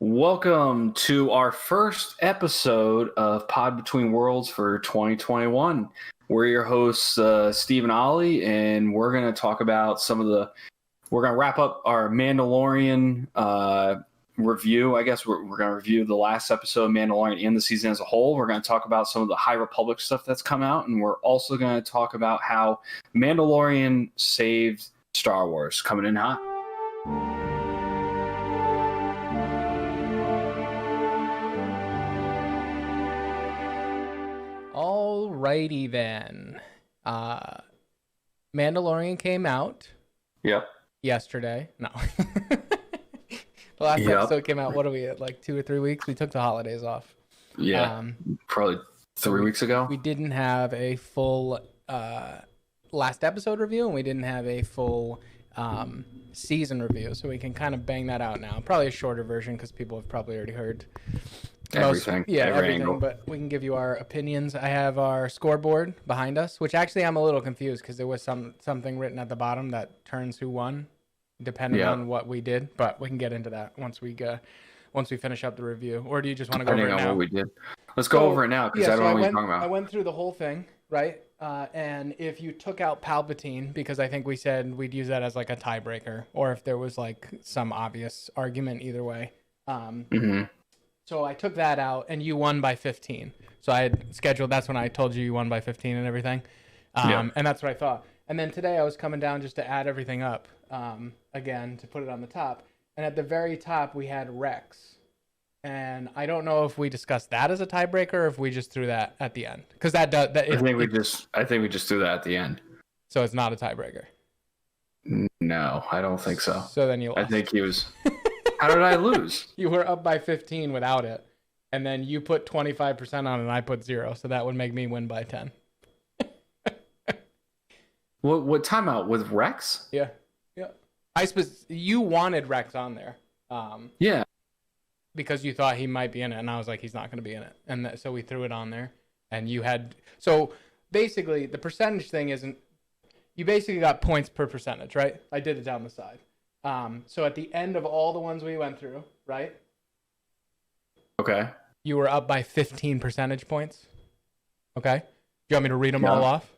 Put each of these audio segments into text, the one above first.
Welcome to our first episode of Pod Between Worlds for 2021. We're your hosts, Steve and Ollie, and we're going to talk about we're going to wrap up our Mandalorian review. I guess we're going to review the last episode of Mandalorian and the season as a whole. We're going to talk about some of the High Republic stuff that's come out, and we're also going to talk about how Mandalorian saved Star Wars coming in hot. Alrighty then. Mandalorian came out. Yep. Yesterday. No. The last episode came out, what are we at, like 2 or 3 weeks? We took the holidays off. Yeah. Probably 3 weeks ago. We didn't have a full last episode review, and we didn't have a full season review, so we can kind of bang that out now. Probably a shorter version because people have probably already heard everything. Everything. But we can give you our opinions. I have our scoreboard behind us, which actually I'm a little confused because there was something written at the bottom that turns who won, depending on what we did. But we can get into that once we finish up the review. Or do you just want to go over it now? What we did. Let's go over it now because I don't know what you're talking about. I went through the whole thing, right? And if you took out Palpatine, because I think we said we'd use that as like a tiebreaker, or if there was like some obvious argument either way. So I took that out, and you won by 15. So I had scheduled, that's when I told you won by 15 and everything. And that's what I thought. And then today I was coming down just to add everything up again, to put it on the top. And at the very top, we had Rex. And I don't know if we discussed that as a tiebreaker or if we just threw that at the end. Because I think we just threw that at the end. So it's not a tiebreaker. No, I don't think so. So then you lost. I think he was... How did I lose? You were up by 15 without it, and then you put 25% on it, and I put 0, so that would make me win by 10. What timeout with Rex? Yeah. You wanted Rex on there. Yeah. Because you thought he might be in it, and I was like, he's not going to be in it, and so we threw it on there, and you had. So basically, the percentage thing isn't. You basically got points per percentage, right? I did it down the side. So at the end of all the ones we went through, right? Okay. You were up by 15 percentage points. Okay. Do you want me to read them all off?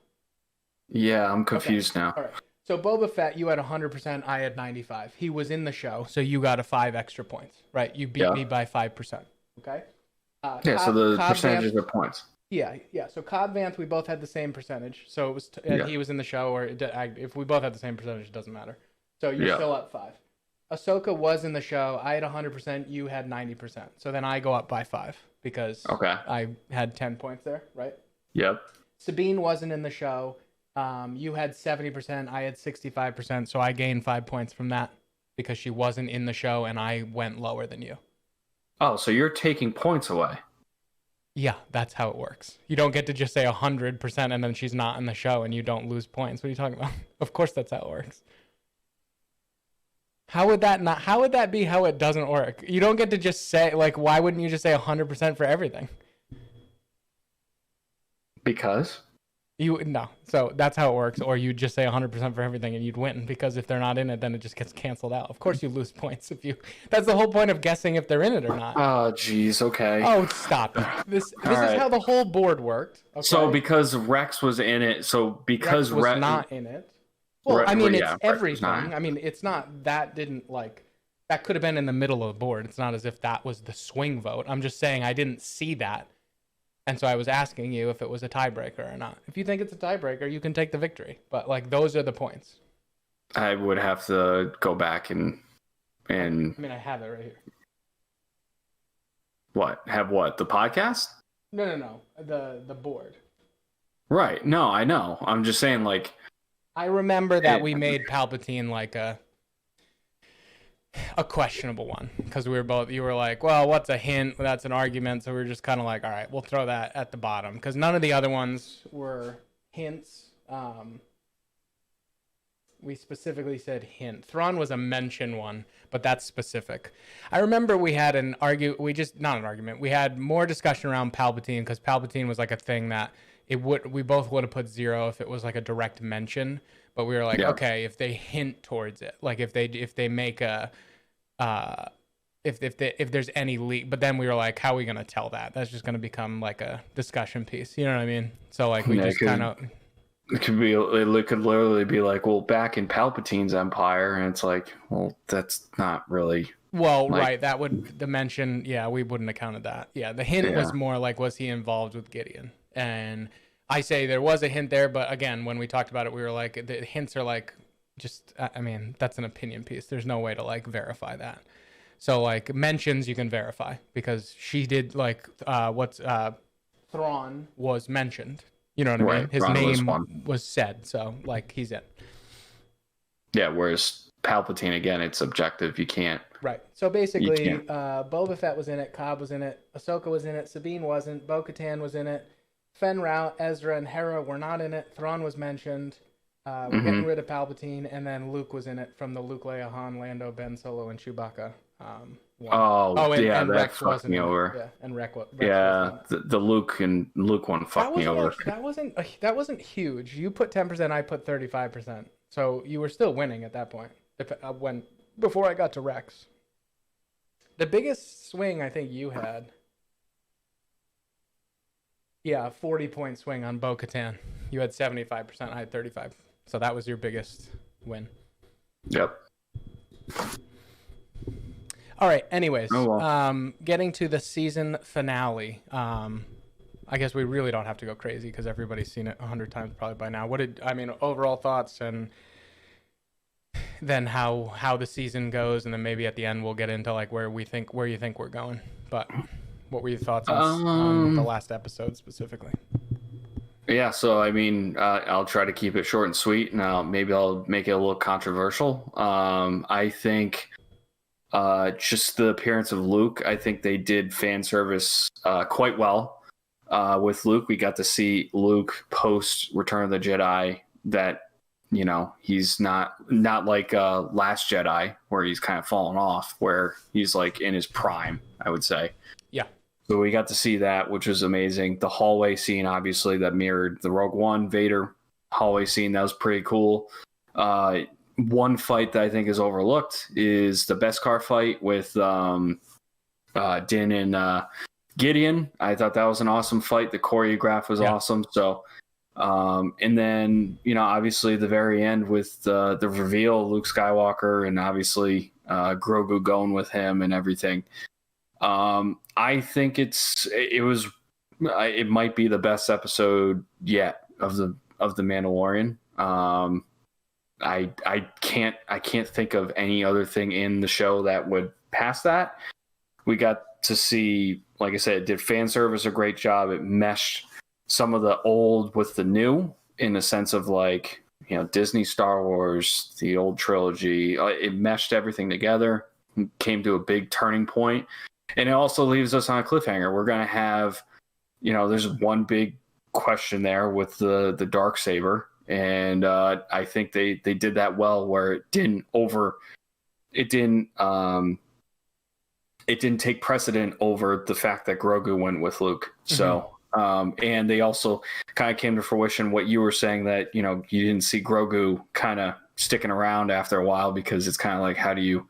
Yeah, I'm confused now. All right. So Boba Fett, you had 100%. I had 95. He was in the show, so you got 5 extra points, right? You beat me by 5%. Okay. So the percentages are points. Yeah. So Cobb Vanth, we both had the same percentage. So it was he was in the show, or if we both had the same percentage, it doesn't matter. So you're still up 5. Ahsoka was in the show. I had 100%. You had 90%. So then I go up by 5 because I had 10 points there, right? Yep. Sabine wasn't in the show. You had 70%. I had 65%. So I gained 5 points from that because she wasn't in the show and I went lower than you. Oh, so you're taking points away. Yeah, that's how it works. You don't get to just say 100% and then she's not in the show and you don't lose points. What are you talking about? Of course that's how it works. How would that be how it doesn't work? You don't get to just say, like, why wouldn't you just say 100% for everything? Because? No. So that's how it works. Or you just say 100% for everything and you'd win, because if they're not in it, then it just gets canceled out. Of course you lose points that's the whole point of guessing if they're in it or not. Oh, geez. Okay. Oh, stop it. This is how the whole board worked. Okay? So because Rex was in it, Rex was not in it. Well, I mean, it's everything. I mean, it's not that that could have been in the middle of the board. It's not as if that was the swing vote. I'm just saying I didn't see that. And so I was asking you if it was a tiebreaker or not. If you think it's a tiebreaker, you can take the victory. But like, those are the points. I would have to go back and. I mean, I have it right here. What? Have what? The podcast? No. The board. Right. No, I know. I'm just saying, like. I remember that we made Palpatine like a questionable one, because you were like, well, what's a hint? That's an argument. So we were just kind of like, all right, we'll throw that at the bottom, because none of the other ones were hints. We specifically said hint. Thrawn was a mention one, but that's specific. I remember we had not an argument. We had more discussion around Palpatine, because Palpatine was like a thing that we both would have put 0 if it was like a direct mention, but we were like, okay, if they hint towards it, like if they make a if there's any leak. But then we were like, how are we gonna tell that? That's just gonna become like a discussion piece. You know what I mean? So like we just kind of. It could literally be like, well, back in Palpatine's empire, and it's like, well, that's not really. Well, like, right. That would the mention. Yeah, we wouldn't have counted that. Yeah, the hint was more like, was he involved with Gideon? And I say there was a hint there, but again, when we talked about it, we were like, the hints are like, just, I mean, that's an opinion piece. There's no way to like verify that. So like mentions you can verify because she did like Thrawn was mentioned. You know what I mean? His Ron name was said, so like he's in. Yeah, whereas Palpatine, again, it's objective. You can't. Right. So basically, Boba Fett was in it, Cobb was in it, Ahsoka was in it, Sabine wasn't, Bo-Katan was in it, Fen Rao, Ezra, and Hera were not in it. Thrawn was mentioned. We're getting rid of Palpatine, and then Luke was in it from the Luke, Leia, Han, Lando, Ben Solo, and Chewbacca. And that Rex fucked me over. Yeah, and Rex the Luke one fucked me over. That wasn't huge. You put 10%, I put 35%. So you were still winning at that point. Before I got to Rex. The biggest swing I think you had. Yeah, 40-point swing on Bo-Katan. You had 75%, I had 35%. So that was your biggest win. Yep. All right, anyways, getting to the season finale. I guess we really don't have to go crazy because everybody's seen it 100 times probably by now. Overall thoughts and then how the season goes, and then maybe at the end we'll get into like where you think we're going. But what were your thoughts on the last episode specifically? Yeah, so I mean, I'll try to keep it short and sweet, and maybe I'll make it a little controversial. I think just the appearance of Luke, I think they did fan service quite well with Luke. We got to see Luke post Return of the Jedi that, you know, he's not like Last Jedi where he's kind of fallen off, where he's like in his prime, I would say. Yeah. So we got to see that, which was amazing. The hallway scene, obviously, that mirrored the Rogue One Vader hallway scene. That was pretty cool. One fight that I think is overlooked is the Beskar fight with Din and Gideon. I thought that was an awesome fight. The choreograph was awesome. So, and then, you know, obviously the very end with the reveal of Luke Skywalker and obviously Grogu going with him and everything. I think it might be the best episode yet of the Mandalorian. I can't think of any other thing in the show that would pass that. We got to see, like I said, it did fan service a great job. It meshed some of the old with the new in the sense of like, you know, Disney, Star Wars, the old trilogy. It meshed everything together, came to a big turning point. And it also leaves us on a cliffhanger. We're going to have, you know, there's one big question there with the Darksaber. And I think they did that well, where it didn't take precedent over the fact that Grogu went with Luke. So, and they also kind of came to fruition what you were saying, that, you know, you didn't see Grogu kind of sticking around after a while, because it's kind of like, how do you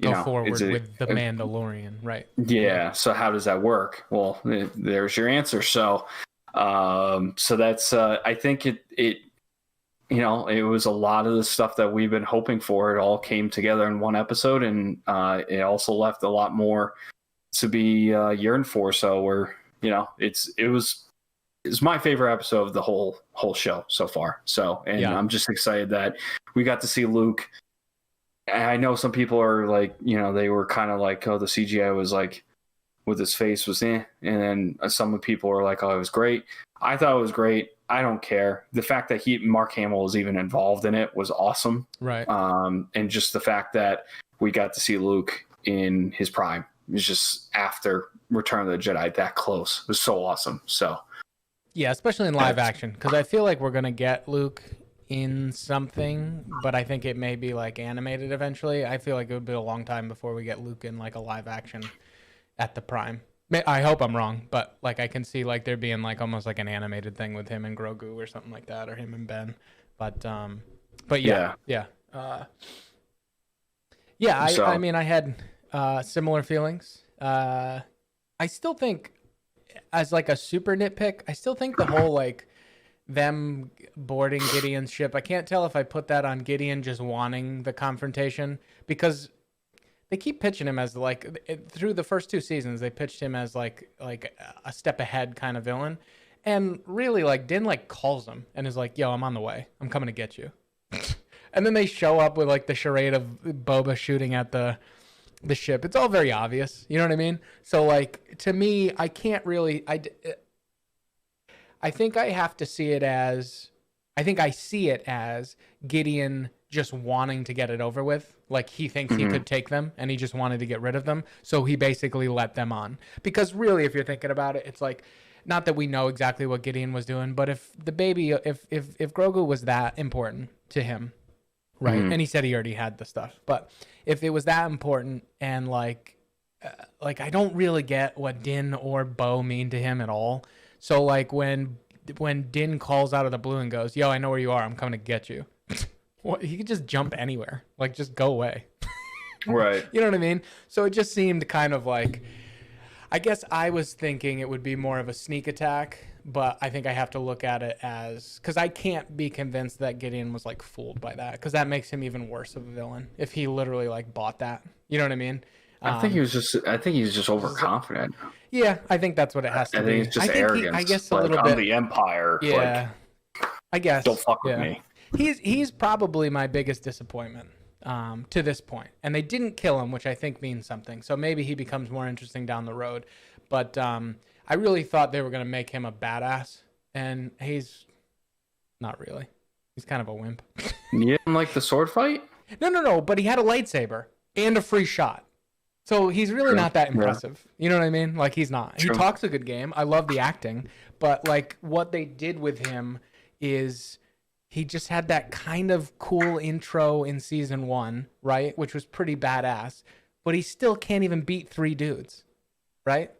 go forward with the Mandalorian, right? Yeah. So how does that work? Well, there's your answer. So, so that's I think it you know, it was a lot of the stuff that we've been hoping for. It all came together in one episode, and it also left a lot more to be yearned for. So we're, you know, it's my favorite episode of the whole show so far. So, and I'm just excited that we got to see Luke. I know some people are like, you know, they were kind of like, oh, the CGI was like, with his face was and then some people are like, oh, it was great. I thought it was great. I don't care. The fact that Mark Hamill was even involved in it was awesome. Right. And just the fact that we got to see Luke in his prime, it was just after Return of the Jedi, that close. It was so awesome. So yeah, especially in live action, because I feel like we're gonna get Luke in something, but I think it may be like animated eventually. I feel like it would be a long time before we get Luke in like a live action at the prime. I hope I'm wrong, but like I can see like there being like almost like an animated thing with him and Grogu or something like that, or him and Ben. But yeah. I mean, I had similar feelings. I still think, as like a super nitpick, I still think the whole like them boarding Gideon's ship, I can't tell if I put that on Gideon just wanting the confrontation, because they keep pitching him as like through the first 2 seasons they pitched him as like a step ahead kind of villain, and really like Din like calls him and is like, yo, I'm on the way, I'm coming to get you. And then they show up with like the charade of Boba shooting at the ship. It's all very obvious, you know what I mean? So like to me, I can't really, I think I have to see it as, I think I see it as Gideon just wanting to get it over with. Like he thinks he could take them and he just wanted to get rid of them. So he basically let them on. Because really, if you're thinking about it, it's like, not that we know exactly what Gideon was doing, but if the baby, if Grogu was that important to him, right? And he said he already had the stuff, but if it was that important and like I don't really get what Din or Bo mean to him at all. So like when Din calls out of the blue and goes, yo, I know where you are, I'm coming to get you. Well, he could just jump anywhere. Like, just go away. Right. You know what I mean? So it just seemed kind of like, I guess I was thinking it would be more of a sneak attack, but I think I have to look at it as, because I can't be convinced that Gideon was like fooled by that, because that makes him even worse of a villain if he literally like bought that. You know what I mean? I think he was just overconfident. Yeah, I think that's what it has to be. I think it's just arrogance. I guess a like, little I'm bit. the Empire. Yeah, like, I guess. Don't fuck with me. He's probably my biggest disappointment to this point. And they didn't kill him, which I think means something. So maybe he becomes more interesting down the road. But I really thought they were going to make him a badass. And he's not really. He's kind of a wimp. You didn't like the sword fight? No. But he had a lightsaber and a free shot. So he's really not that impressive. Yeah. You know what I mean? Like, he's not. True. He talks a good game. I love the acting. But, like, what they did with him is he just had that kind of cool intro in season 1, right? Which was pretty badass. But he still can't even beat 3 dudes, right?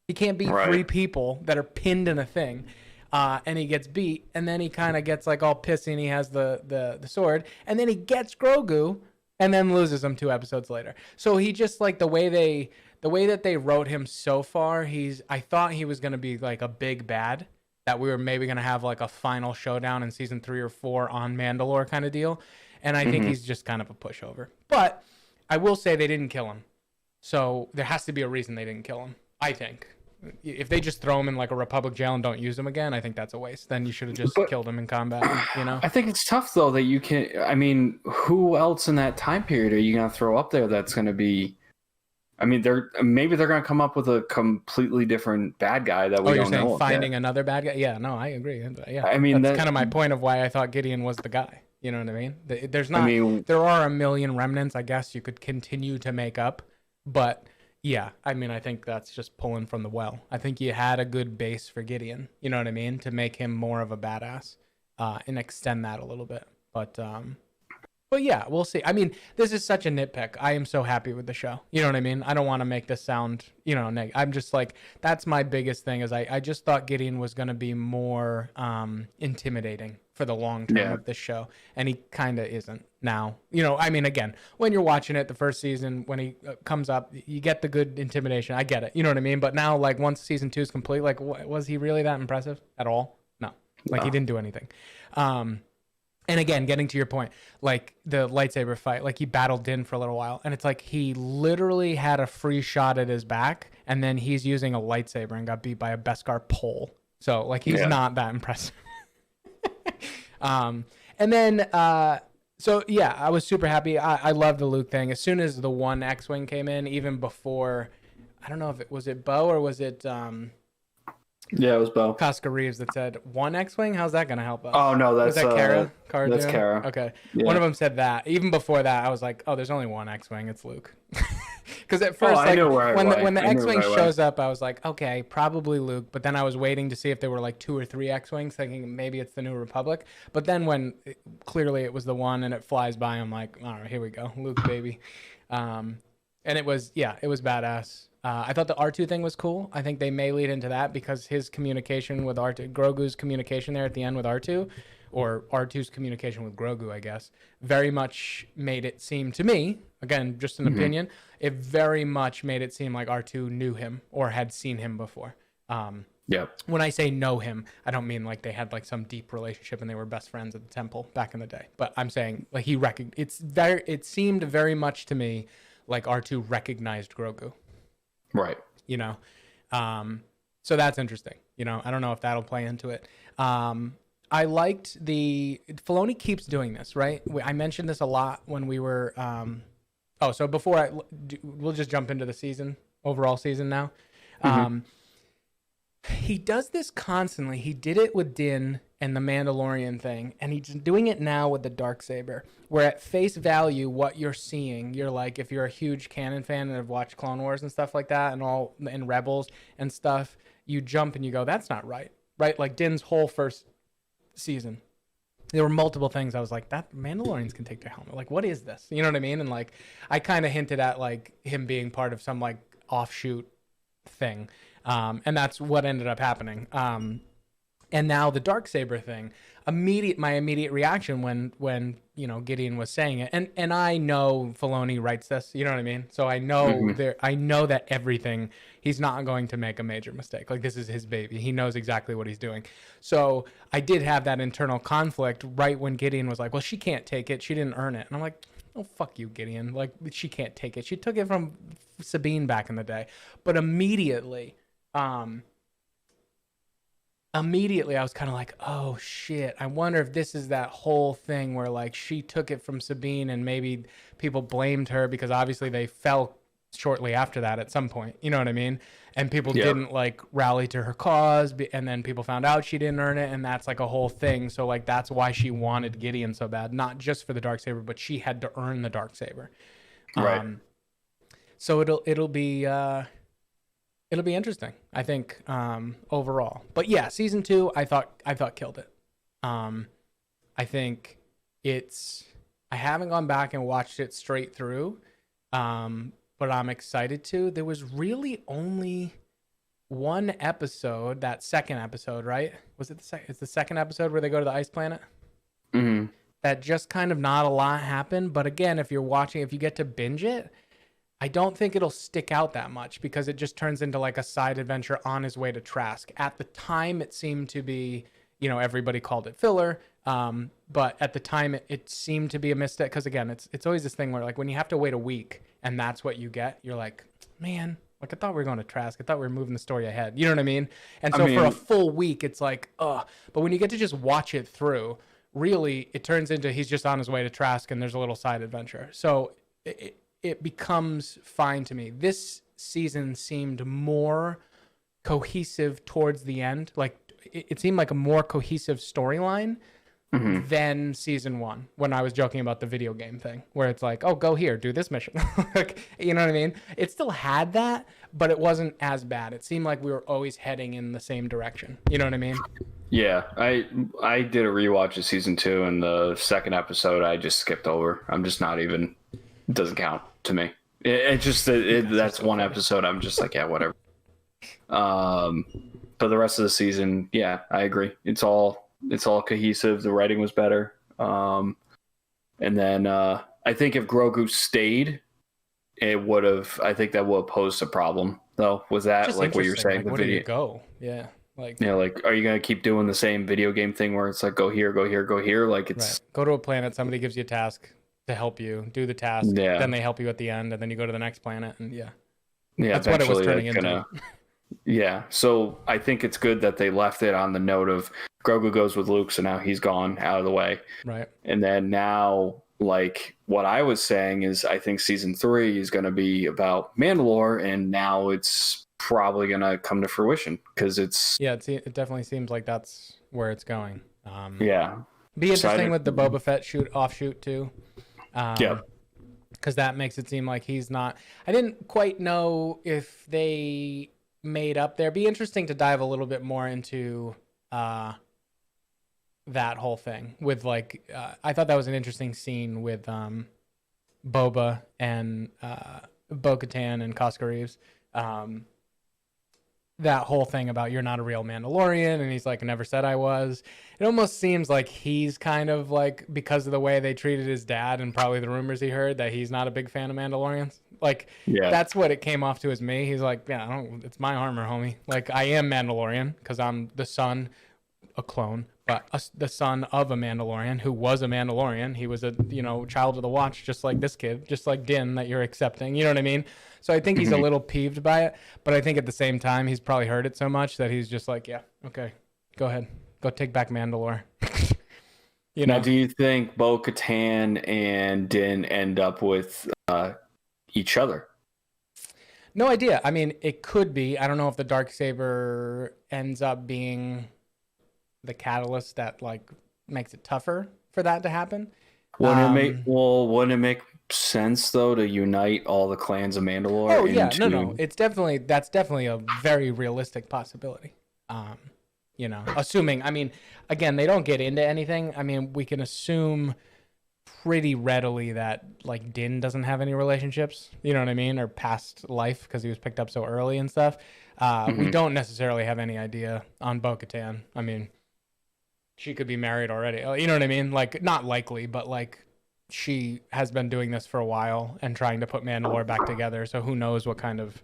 He can't beat 3 people that are pinned in a thing. And he gets beat. And then he kind of gets, like, all pissy and he has the sword. And then he gets Grogu and then loses him 2 episodes later. So he just, like, the way that they wrote him so far, I thought he was going to be like a big bad, that we were maybe going to have like a final showdown in season 3 or 4 on Mandalore kind of deal. And I think he's just kind of a pushover. But I will say they didn't kill him. So there has to be a reason they didn't kill him, I think. If they just throw him in like a Republic jail and don't use him again, I think that's a waste. Then you should have just killed him in combat, you know? I think it's tough, though, that you can... I mean, who else in that time period are you going to throw up there that's going to be... I mean, maybe they're going to come up with a completely different bad guy that we don't know. You're saying finding another bad guy? Yeah, no, I agree. Yeah, I mean, that's kind of my point of why I thought Gideon was the guy. You know what I mean? There are a million remnants, I guess, you could continue to make up, but... Yeah, I mean, I think that's just pulling from the well. I think you had a good base for Gideon, you know what I mean, to make him more of a badass and extend that a little bit. But yeah, we'll see. I mean, this is such a nitpick. I am so happy with the show. You know what I mean? I don't want to make this sound, I'm just like, that's my biggest thing is I just thought Gideon was going to be more intimidating for the long term of this show. And he kind of isn't now. I mean, again, when you're watching it the first season, when he comes up, you get the good intimidation. I get it. You know what I mean? But now, like, once season 2 is complete, like, was he really that impressive at all? No. Like, he didn't do anything. And again, getting to your point, like the lightsaber fight, like he battled Din for a little while, and it's like he literally had a free shot at his back, and then he's using a lightsaber and got beat by a Beskar pole. So, like, he's not that impressive. And then, so yeah, I was super happy. I love the Luke thing. As soon as the one X-Wing came in, even before, I don't know if was it Bo or was it... Yeah, it was Bo. Cosca Reeves that said, 1 X-Wing? How's that going to help us? Oh, no, that's... Was that Cara? That's Cara. Okay. Yeah. One of them said that. Even before that, I was like, oh, there's only 1 X-Wing. It's Luke. Because at first, when the X-Wing shows up, I was like, okay, probably Luke. But then I was waiting to see if there were like 2 or 3 X-Wings, thinking maybe it's the New Republic. But then when clearly it was the one and it flies by, I'm like, all right, here we go. Luke, baby. And it was badass. I thought the R2 thing was cool. I think they may lead into that because his communication with R2, Grogu's communication there at the end with R2 or R2's communication with Grogu, I guess, very much made it seem to me, again, just an opinion, it very much made it seem like R2 knew him or had seen him before. When I say know him, I don't mean like they had like some deep relationship and they were best friends at the temple back in the day. But I'm saying like it seemed very much to me like R2 recognized Grogu. Right. You know, so that's interesting. You know, I don't know if that'll play into it. I liked Filoni keeps doing this, right? I mentioned this a lot when we were. So before we'll just jump into the overall season now. He does this constantly. He did it with Din and the Mandalorian thing, and he's doing it now with the Darksaber, where at face value, what you're seeing, you're like, if you're a huge canon fan and have watched Clone Wars and stuff like that, and Rebels and stuff, you jump and you go, that's not right, right? Like Din's whole first season, there were multiple things I was like, that Mandalorians can take their helmet. Like, what is this? You know what I mean? And like, I kind of hinted at like him being part of some like offshoot thing. And that's what ended up happening. And now the Darksaber thing, my immediate reaction when Gideon was saying it, and I know Filoni writes this, you know what I mean? So I know I know that everything, he's not going to make a major mistake. Like, this is his baby. He knows exactly what he's doing. So I did have that internal conflict right when Gideon was like, well, she can't take it. She didn't earn it. And I'm like, oh, fuck you, Gideon. Like, she can't take it. She took it from Sabine back in the day. But immediately I was kind of like, oh shit, I wonder if this is that whole thing where like she took it from Sabine and maybe people blamed her because obviously they fell shortly after that at some point, you know what I mean? And people didn't like rally to her cause, and then people found out she didn't earn it, and that's like a whole thing. So like that's why she wanted Gideon so bad, not just for the Darksaber, but she had to earn the Darksaber. Right. So it'll be interesting, I think, overall. But yeah, season 2, I thought killed it. I think I haven't gone back and watched it straight through, but I'm excited to. There was really only one episode, that second episode, right? Was it it's the second episode where they go to the ice planet? Mm-hmm. That just kind of not a lot happened. But again, if you get to binge it, I don't think it'll stick out that much because it just turns into like a side adventure on his way to Trask. At the time, it seemed to be, everybody called it filler. But at the time, it seemed to be a mistake because, again, it's always this thing where like when you have to wait a week and that's what you get, you're like, man, like I thought we were going to Trask. I thought we were moving the story ahead. You know what I mean? And so for a full week, it's like, ugh. But when you get to just watch it through, really, it turns into he's just on his way to Trask and there's a little side adventure. So it becomes fine to me. This season seemed more cohesive towards the end. Like it seemed like a more cohesive storyline than season 1, when I was joking about the video game thing, where it's like, oh, go here, do this mission. Like, you know what I mean? It still had that, but it wasn't as bad. It seemed like we were always heading in the same direction. You know what I mean? Yeah, I did a rewatch of season 2, and the second episode I just skipped over. I'm just not even. It doesn't count to me. That's one episode. I'm just like, yeah, whatever. But the rest of the season, yeah, I agree. It's all cohesive. The writing was better. And then I think if Grogu stayed, I think that would have posed a problem though. Was that like what you're saying? Like, the where video? do you go? Yeah. Like, are you gonna keep doing the same video game thing where it's like go here, go here, go here? Like it's go to a planet, somebody gives you a task to help you do the task, then they help you at the end, and then you go to the next planet, and that's what it was turning into. Yeah, so I think it's good that they left it on the note of Grogu goes with Luke, so now he's gone out of the way, right? And then now, like what I was saying is, I think season 3 is going to be about Mandalore, and now it's probably going to come to fruition because it definitely seems like that's where it's going. Be interesting with the Boba Fett offshoot too. Because that makes it seem like he's not. I didn't quite know if they made up there. Be interesting to dive a little bit more into that whole thing with like. I thought that was an interesting scene with Boba and Bo-Katan and Cosca Reeves. that whole thing about you're not a real Mandalorian, and he's like, never said I was. It almost seems like he's kind of like, because of the way they treated his dad and probably the rumors he heard, that he's not a big fan of Mandalorians. Like, Yeah. that's what it came off to as me. He's like, yeah, it's my armor, homie. Like, I am Mandalorian because I'm the son, a clone, but the son of a Mandalorian who was a Mandalorian. He was a, child of the Watch, just like this kid, just like Din that you're accepting. You know what I mean? So I think he's a little peeved by it, but I think at the same time, he's probably heard it so much that he's just like, yeah, okay, go ahead. Go take back Mandalore. Now, do you think Bo-Katan and Din end up with each other? No idea. I mean, it could be. I don't know if the Darksaber ends up being the catalyst that like makes it tougher for that to happen. Wouldn't it make sense though to unite all the clans of Mandalore? Oh yeah, no. That's definitely a very realistic possibility. Assuming, I mean, again, they don't get into anything. I mean, we can assume pretty readily that like Din doesn't have any relationships, you know what I mean, or past life because he was picked up so early and stuff. We don't necessarily have any idea on Bo-Katan. I mean, she could be married already. You know what I mean? Like, not likely, but like she has been doing this for a while and trying to put Mandalore back together. So who knows what kind of,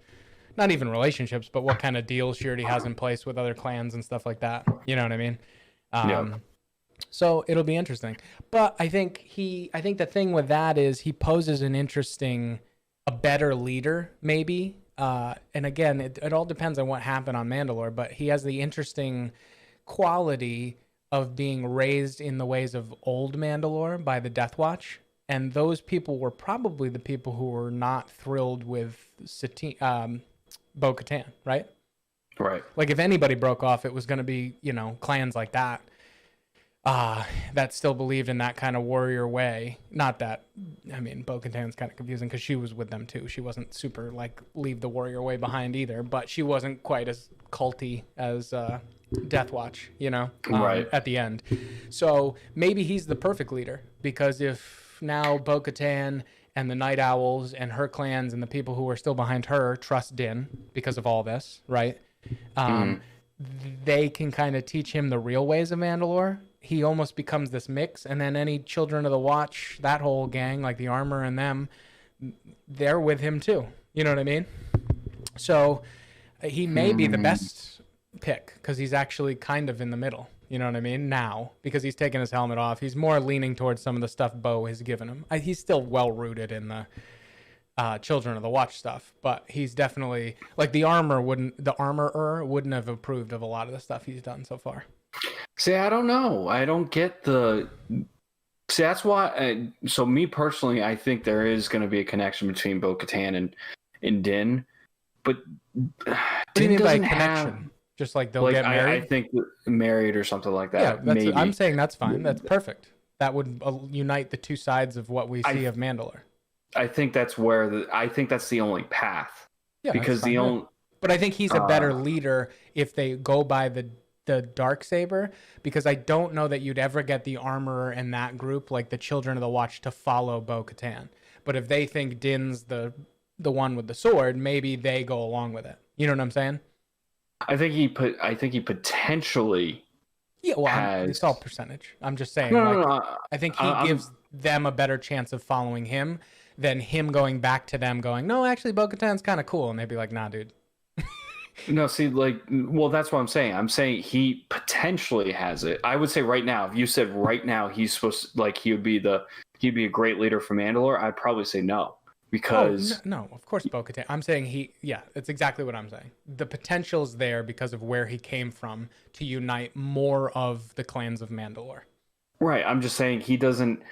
not even relationships, but what kind of deals she already has in place with other clans and stuff like that. You know what I mean? So it'll be interesting. But I think the thing with that is he poses a better leader, maybe. And again, it all depends on what happened on Mandalore, but he has the interesting quality of being raised in the ways of old Mandalore by the Death Watch. And those people were probably the people who were not thrilled with Bo-Katan, right? Right. Like if anybody broke off, it was going to be, clans like that. That still believed in that kind of warrior way. Not that, I mean, Bo-Katan's kind of confusing because she was with them too. She wasn't super like leave the warrior way behind either, but she wasn't quite as culty as Death Watch, right at the end. So maybe he's the perfect leader because if now Bo-Katan and the Night Owls and her clans and the people who are still behind her trust Din because of all this, right? They can kind of teach him the real ways of Mandalore. He almost becomes this mix, and then any Children of the Watch, that whole gang, like the Armor and them, they're with him too. You know what I mean? So he may be the best pick because he's actually kind of in the middle. You know what I mean? Now, because he's taken his helmet off, he's more leaning towards some of the stuff Bo has given him. He's still well rooted in the Children of the Watch stuff, but he's definitely like the Armorer wouldn't have approved of a lot of the stuff he's done so far. See, I don't know. I don't get the. See, that's why. So, me personally, I think there is going to be a connection between Bo-Katan and Din, but what do you mean by connection? Just like they'll get married? I think married or something like that. Yeah, I'm saying that's fine. That's perfect. That would unite the two sides of what we see of Mandalore. I think that's I think that's the only path. Yeah, because But I think he's a better leader if they go by the Darksaber, because I don't know that you'd ever get the Armorer and that group, like the Children of the Watch, to follow Bo-Katan. But if they think Din's the one with the sword, maybe they go along with it. You know what I'm saying? I think he potentially. Yeah, well, it's all percentage. I'm just saying. I think he gives them a better chance of following him than him going back to them going, no, actually, Bo-Katan's kind of cool. And they'd be like, nah, dude. No, see, that's what I'm saying. I'm saying he potentially has it. I would say right now, if you said right now he's supposed to, he'd be a great leader for Mandalore, I'd probably say no. Because no, of course Bo-Katan. I'm saying that's exactly what I'm saying. The potential's there because of where he came from to unite more of the clans of Mandalore. Right. I'm just saying he doesn't,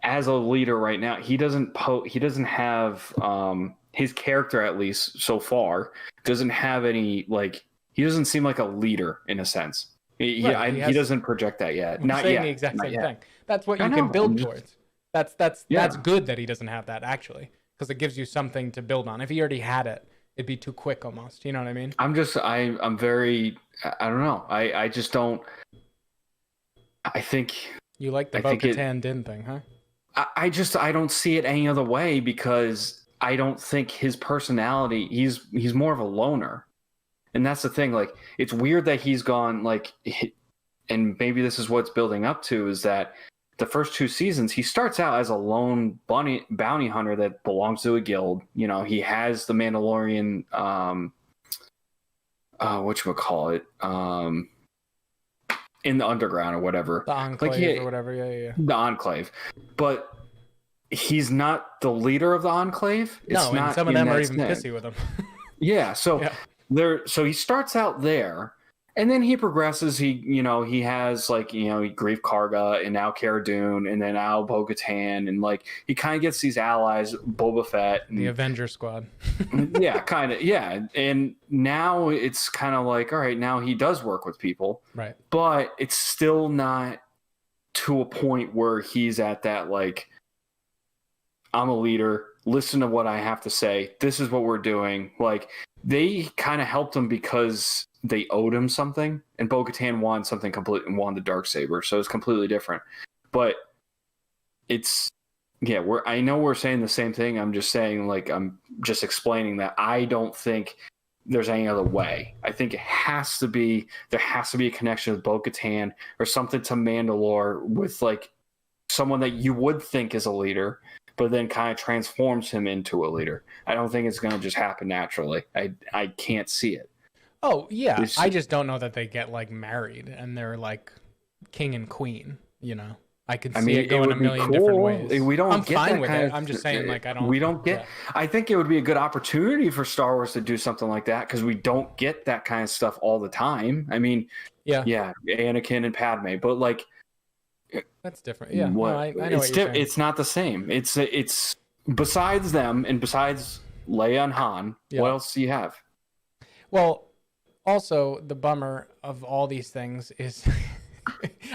as a leader right now, he doesn't have his character, at least so far, doesn't have any he doesn't seem like a leader in a sense. He doesn't project that yet. Not yet. The exact same thing. That's what you can build towards. That's good that he doesn't have that actually. Because it gives you something to build on. If he already had it, it'd be too quick almost. You know what I mean? I'm very, I don't know. I just don't, I think. You like the Bo-Katan Din thing, huh? I don't see it any other way because I don't think his personality, he's more of a loner. And that's the thing. Like, it's weird that he's gone, like, and maybe this is what's building up to, is that the first 2 seasons, he starts out as a lone bounty hunter that belongs to a guild. You know, he has the Mandalorian, whatchamacallit, in the underground or whatever. The Enclave or whatever, yeah. The Enclave. But he's not the leader of the Enclave. No, and some of them are even pissy with him. Yeah, so so he starts out there, and then he progresses. He has, like, Grief Karga, and now Cara Dune, and then now Bo-Katan, and, like, he kind of gets these allies, Boba Fett, and, the Avenger Squad. yeah, kind of, yeah. And now it's kind of like, all right, now he does work with people, right? But it's still not to a point where he's at that, like, I'm a leader. Listen to what I have to say. This is what we're doing. Like, they kind of helped him because they owed him something, and Bo-Katan wanted something complete and wanted the Darksaber, so it's completely different. But it's, yeah, I know we're saying the same thing. I'm just saying, like, I'm just explaining that I don't think there's any other way. I think there has to be a connection with Bo-Katan or something to Mandalore with, like, someone that you would think is a leader, but then kind of transforms him into a leader. I don't think it's going to just happen naturally. I can't see it. Oh, yeah. I just don't know that they get, like, married and they're, like, king and queen, you know? I could see it going a million different ways. We don't I'm get fine that with kind it. of, I'm just saying, like, we don't get. Yeah. I think it would be a good opportunity for Star Wars to do something like that, because we don't get that kind of stuff all the time. I mean, yeah, Anakin and Padme, but, like, that's different. Yeah, no, I know what you're saying. It's not the same. It's besides them and besides Leia and Han. Yeah. What else do you have? Well, also the bummer of all these things is,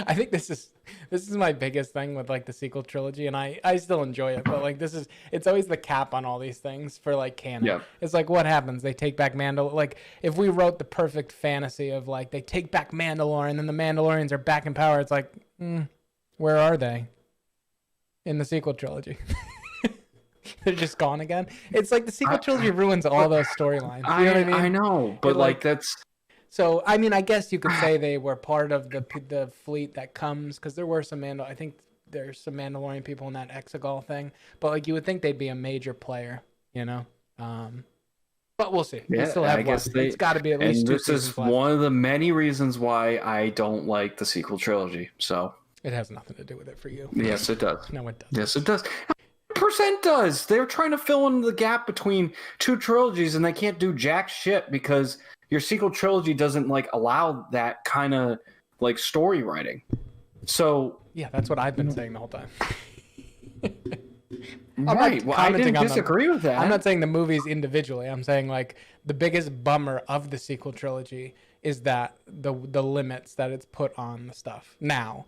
I think this is my biggest thing with, like, the sequel trilogy, and I still enjoy it, but, like, it's always the cap on all these things for, like, canon. Yeah. It's like, what happens? They take back like, if we wrote the perfect fantasy of, like, they take back Mandalore and then the Mandalorians are back in power, it's like, where are they in the sequel trilogy? They're just gone again. It's like the sequel trilogy ruins all those storylines. You know what I mean? I know, but, like, that's... So, I mean, I guess you could say they were part of the fleet that comes, because there were some I think there's some Mandalorian people in that Exegol thing, but, like, you would think they'd be a major player, you know? But we'll see. Yeah, we still have it's got to be at least 2 seasons left. This is one of the many reasons why I don't like the sequel trilogy, so... It has nothing to do with it for you. Yes, it does. No, it doesn't. Yes, it does. Percent does. They're trying to fill in the gap between 2 trilogies, and they can't do jack shit because your sequel trilogy doesn't, like, allow that kind of, like, story writing. So yeah, that's what I've been saying the whole time. Right. Well, I didn't disagree with that. I'm not saying the movies individually. I'm saying, like, the biggest bummer of the sequel trilogy is that the limits that it's put on the stuff now.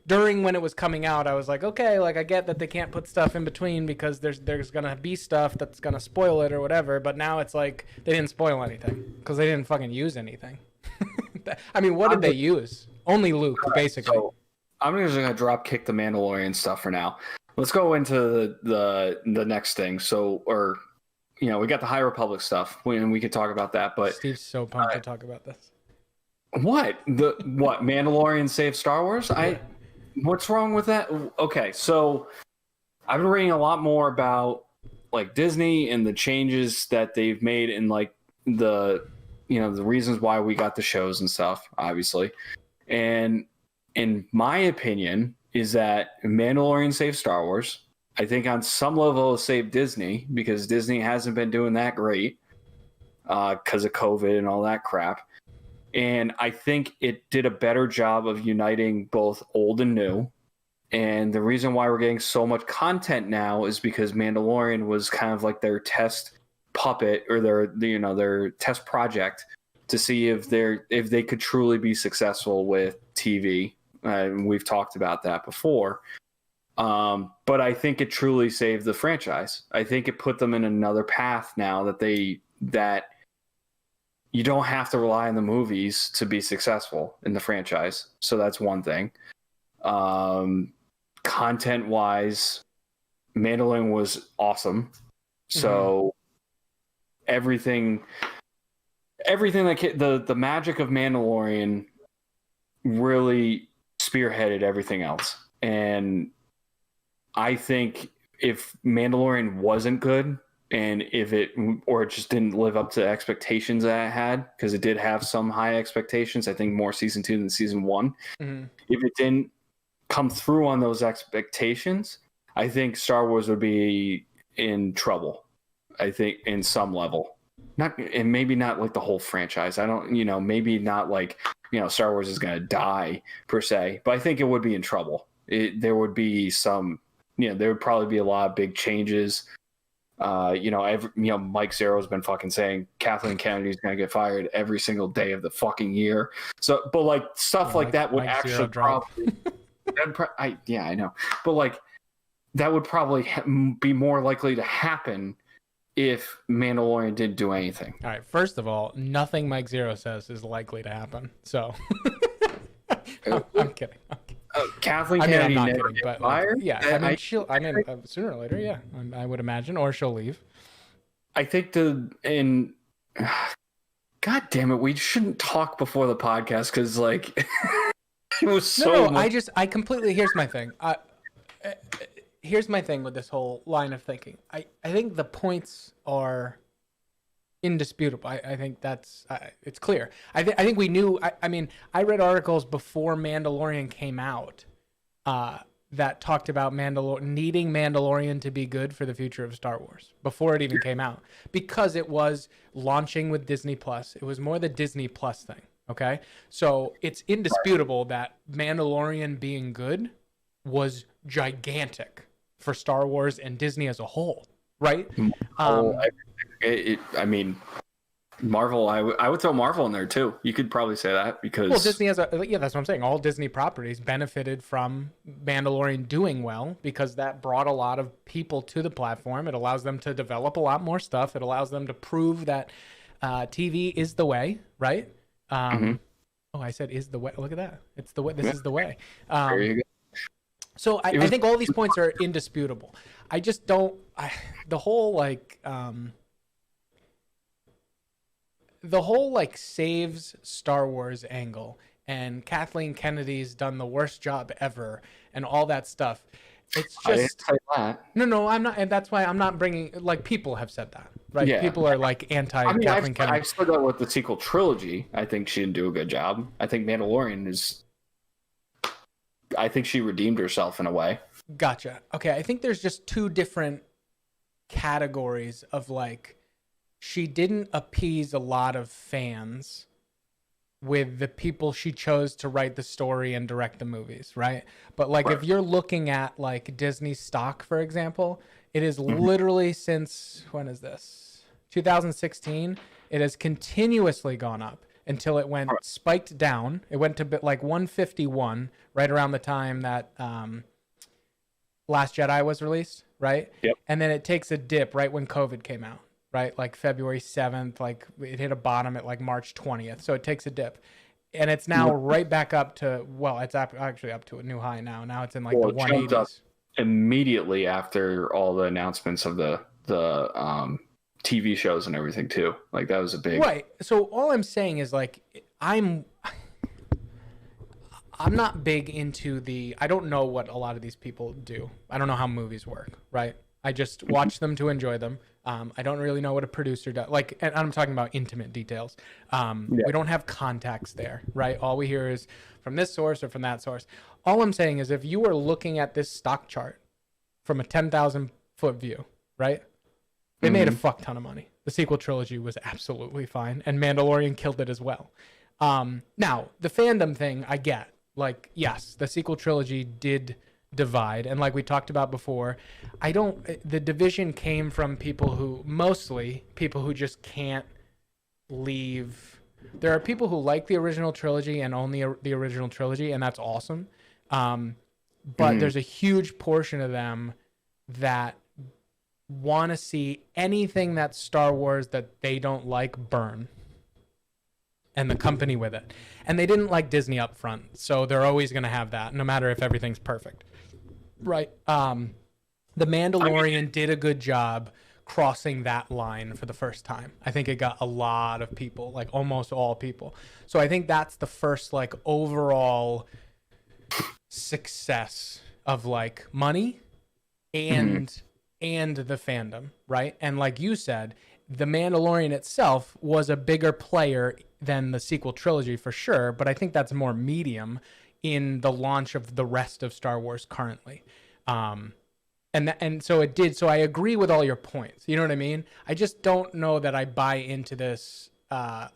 During when it was coming out, I was like, okay, like, I get that they can't put stuff in between because there's gonna be stuff that's gonna spoil it or whatever. But now it's like they didn't spoil anything because they didn't fucking use anything. I mean, what did they use? Only Luke, basically. So I'm just gonna drop kick the Mandalorian stuff for now. Let's go into the next thing. So, we got the High Republic stuff, and we could talk about that. But Steve's so pumped to talk about this. What Mandalorian saved Star Wars? Yeah. What's wrong with that? Okay, so I've been reading a lot more about, like, Disney and the changes that they've made and, like, the reasons why we got the shows and stuff, obviously. And in my opinion is that Mandalorian saved Star Wars. I think on some level it saved Disney because Disney hasn't been doing that great because of COVID and all that crap. And I think it did a better job of uniting both old and new. And the reason why we're getting so much content now is because Mandalorian was kind of like their test puppet or their test project to see if they could truly be successful with TV. We've talked about that before. But I think it truly saved the franchise. I think it put them in another path now that you don't have to rely on the movies to be successful in the franchise. So that's one thing. Content-wise, Mandalorian was awesome. So everything everything the magic of Mandalorian really spearheaded everything else. And I think if Mandalorian wasn't good, and if it just didn't live up to expectations that I had, because it did have some high expectations, I think more season 2 than season 1. Mm-hmm. If it didn't come through on those expectations, I think Star Wars would be in trouble. I think in some level, and maybe not like the whole franchise. I don't, maybe not like, Star Wars is going to die per se, but I think it would be in trouble. There would be some, there would probably be a lot of big changes. Mike Zero's been fucking saying Kathleen Kennedy's gonna get fired every single day of the fucking year. So, but like stuff like that would Mike actually probably, I know, but like that would probably be more likely to happen if Mandalorian didn't do anything. All right, first of all, nothing Mike Zero says is likely to happen. So, I'm kidding. Kathleen Kennedy I'm not never kidding, but fired. Yeah, sooner or later, yeah, I would imagine, or she'll leave. I think God damn it, we shouldn't talk before the podcast because like it was so. No, I completely. Here's my thing. Here's my thing with this whole line of thinking. I think the points are indisputable. I think that's it's clear. I think we knew. I read articles before Mandalorian came out that talked about needing Mandalorian to be good for the future of Star Wars before it even came out, because it was launching with Disney Plus. It was more the Disney Plus thing. Okay, so it's indisputable that Mandalorian being good was gigantic for Star Wars and Disney as a whole, right? Marvel, I would throw Marvel in there too. You could probably say that because Disney that's what I'm saying. All Disney properties benefited from Mandalorian doing well because that brought a lot of people to the platform. It allows them to develop a lot more stuff. It allows them to prove that TV is the way, right? Oh, I said is the way. Look at that. It's the way. This is the way. There you go. So I think all these points are indisputable. I just don't. The whole saves Star Wars angle and Kathleen Kennedy's done the worst job ever and all that stuff. It's just I didn't say that. No, I'm not, and that's why I'm not bringing. Like, people have said that, right? Yeah. People are like anti Kathleen Kennedy. I've said that with the sequel trilogy. I think she didn't do a good job. I think Mandalorian is. I think she redeemed herself in a way. Gotcha. Okay, I think there's just two different categories of like, she didn't appease a lot of fans with the people she chose to write the story and direct the movies, right? But like, if you're looking at like Disney stock, for example, it is literally since, when is this? 2016, it has continuously gone up until it went spiked down. It went to like 151 right around the time that Last Jedi was released, right? Yep. And then it takes a dip right when COVID came out, right? Like February 7th, like it hit a bottom at like March 20th. So it takes a dip. And it's now right back up to, well, it's actually up to a new high now. Now it's in like the 180s. Immediately after all the announcements of the TV shows and everything too. Like that was a big. Right. So all I'm saying is like, I'm not big into I don't know what a lot of these people do. I don't know how movies work, right? I just watch them to enjoy them. I don't really know what a producer does. Like, and I'm talking about intimate details. We don't have contacts there, right? All we hear is from this source or from that source. All I'm saying is if you were looking at this stock chart from a 10,000 foot view, right? They made a fuck ton of money. The sequel trilogy was absolutely fine, and Mandalorian killed it as well. Now, the fandom thing, I get. Like, yes, the sequel trilogy did divide, and like we talked about before, the division came from mostly people who just can't leave. There are people who like the original trilogy and only the original trilogy, and that's awesome. But there's a huge portion of them that want to see anything that's Star Wars that they don't like burn, and the company with it. And they didn't like Disney up front, so they're always going to have that, no matter if everything's perfect. Right. The Mandalorian did a good job crossing that line for the first time. I think it got a lot of people, like almost all people. So I think that's the first like overall success of like money and the fandom, right? And like you said, the Mandalorian itself was a bigger player than the sequel trilogy for sure, but I think that's more medium in the launch of the rest of Star Wars currently. And so it did. So I agree with all your points. You know what I mean? I just don't know that I buy into this.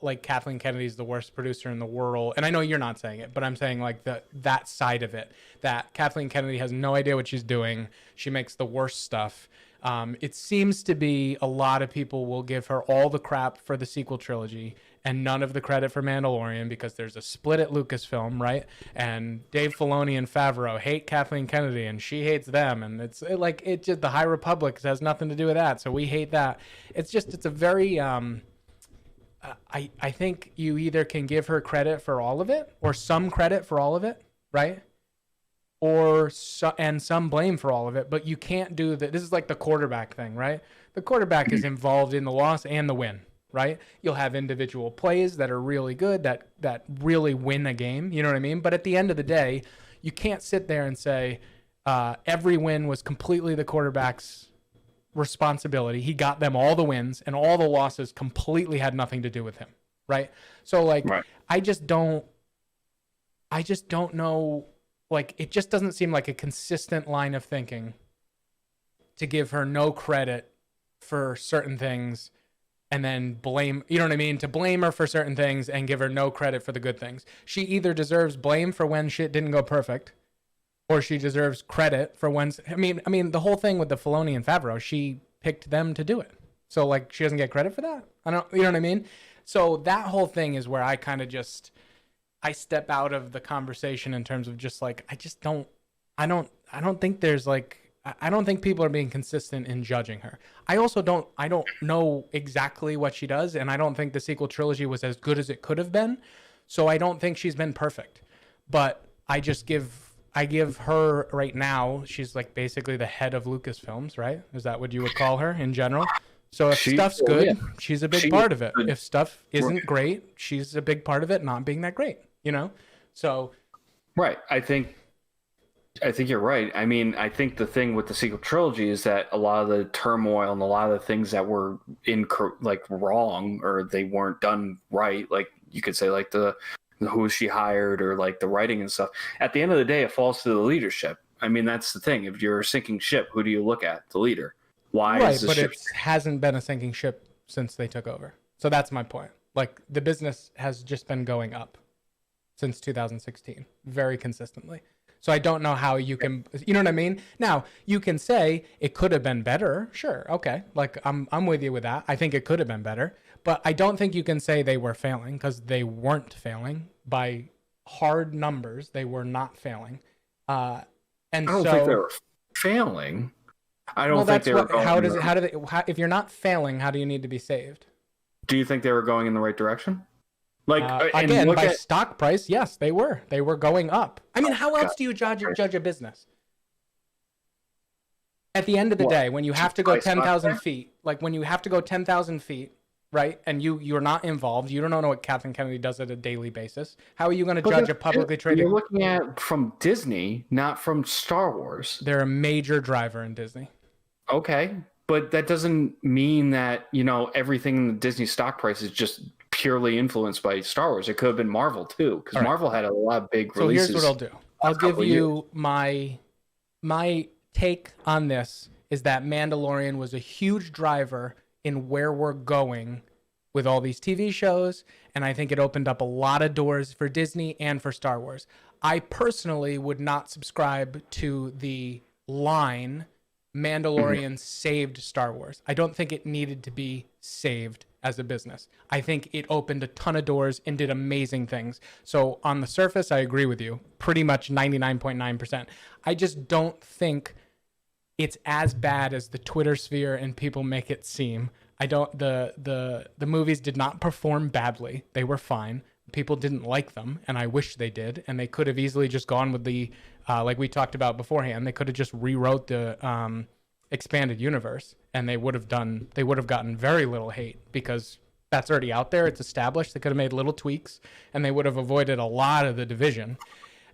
Like Kathleen Kennedy's the worst producer in the world, and I know you're not saying it, but I'm saying like that side of it. That Kathleen Kennedy has no idea what she's doing. She makes the worst stuff. It seems to be a lot of people will give her all the crap for the sequel trilogy and none of the credit for Mandalorian because there's a split at Lucasfilm, right? And Dave Filoni and Favreau hate Kathleen Kennedy and she hates them. And it's just the High Republic has nothing to do with that. So we hate that. It's a very, I think you either can give her credit for all of it or some credit for all of it, right? And some blame for all of it, but you can't do that. This is like the quarterback thing, right? The quarterback is involved in the loss and the win, right? You'll have individual plays that are really good, that really win a game, you know what I mean? But at the end of the day, you can't sit there and say every win was completely the quarterback's responsibility. He got them all the wins, and all the losses completely had nothing to do with him, right? So like, right. I just don't know. Like, it just doesn't seem like a consistent line of thinking to give her no credit for certain things and then blame, you know what I mean? To blame her for certain things and give her no credit for the good things. She either deserves blame for when shit didn't go perfect, or she deserves credit for when, I mean, the whole thing with the Filoni and Favreau, she picked them to do it. So like, she doesn't get credit for that? You know what I mean? So that whole thing is where I kind of just, I step out of the conversation in terms of just like, I don't think there's like, I don't think people are being consistent in judging her. I don't know exactly what she does. And I don't think the sequel trilogy was as good as it could have been. So I don't think she's been perfect, but I give her right now, she's like basically the head of Lucasfilms, right? Is that what you would call her in general? So if stuff's good, she's a big part of it. If stuff isn't great, she's a big part of it not being that great, you know? So right. I think you're right. I mean, I think the thing with the sequel trilogy is that a lot of the turmoil and a lot of the things that were wrong, or they weren't done right, like you could say like the who she hired or like the writing and stuff. At the end of the day, it falls to the leadership. I mean, that's the thing. If you're a sinking ship, who do you look at? The leader. Why is the ship? But it hasn't been a sinking ship since they took over. So that's my point. Like, the business has just been going up since 2016, very consistently. So I don't know how you can, you know what I mean? Now, you can say it could have been better. Sure. Okay. Like, I'm with you with that. I think it could have been better, but I don't think you can say they were failing, because they weren't failing by hard numbers. They were not failing. And I don't think they were failing. I don't think they were going. If you're not failing, how do you need to be saved? Do you think they were going in the right direction? Like, again, by stock price, yes, they were. They were going up. I mean, how else do you judge a business? At the end of the day, when you have to go 10,000 feet, like when you have to go 10,000 feet, right, and you're not involved, you don't know what Kathleen Kennedy does at a daily basis, how are you going to judge a publicly traded? You're looking at from Disney, not from Star Wars. They're a major driver in Disney. Okay, but that doesn't mean that, you know, everything in the Disney stock price is just purely influenced by Star Wars. It could have been Marvel too, because Marvel had a lot of big releases. So here's what I'll do. I'll give you my take on this is that Mandalorian was a huge driver in where we're going with all these TV shows, and I think it opened up a lot of doors for Disney and for Star Wars. I personally would not subscribe to the line Mandalorian saved Star Wars. I don't think it needed to be saved as a business. I think it opened a ton of doors and did amazing things. So on the surface, I agree with you, pretty much 99.9%. I just don't think it's as bad as the Twitter sphere and people make it seem. I don't. The movies did not perform badly. They were fine. People didn't like them, and I wish they did. And they could have easily just gone with the, like we talked about beforehand, they could have just rewrote the expanded universe and they would have gotten very little hate because that's already out there. It's established. They could have made little tweaks, and they would have avoided a lot of the division.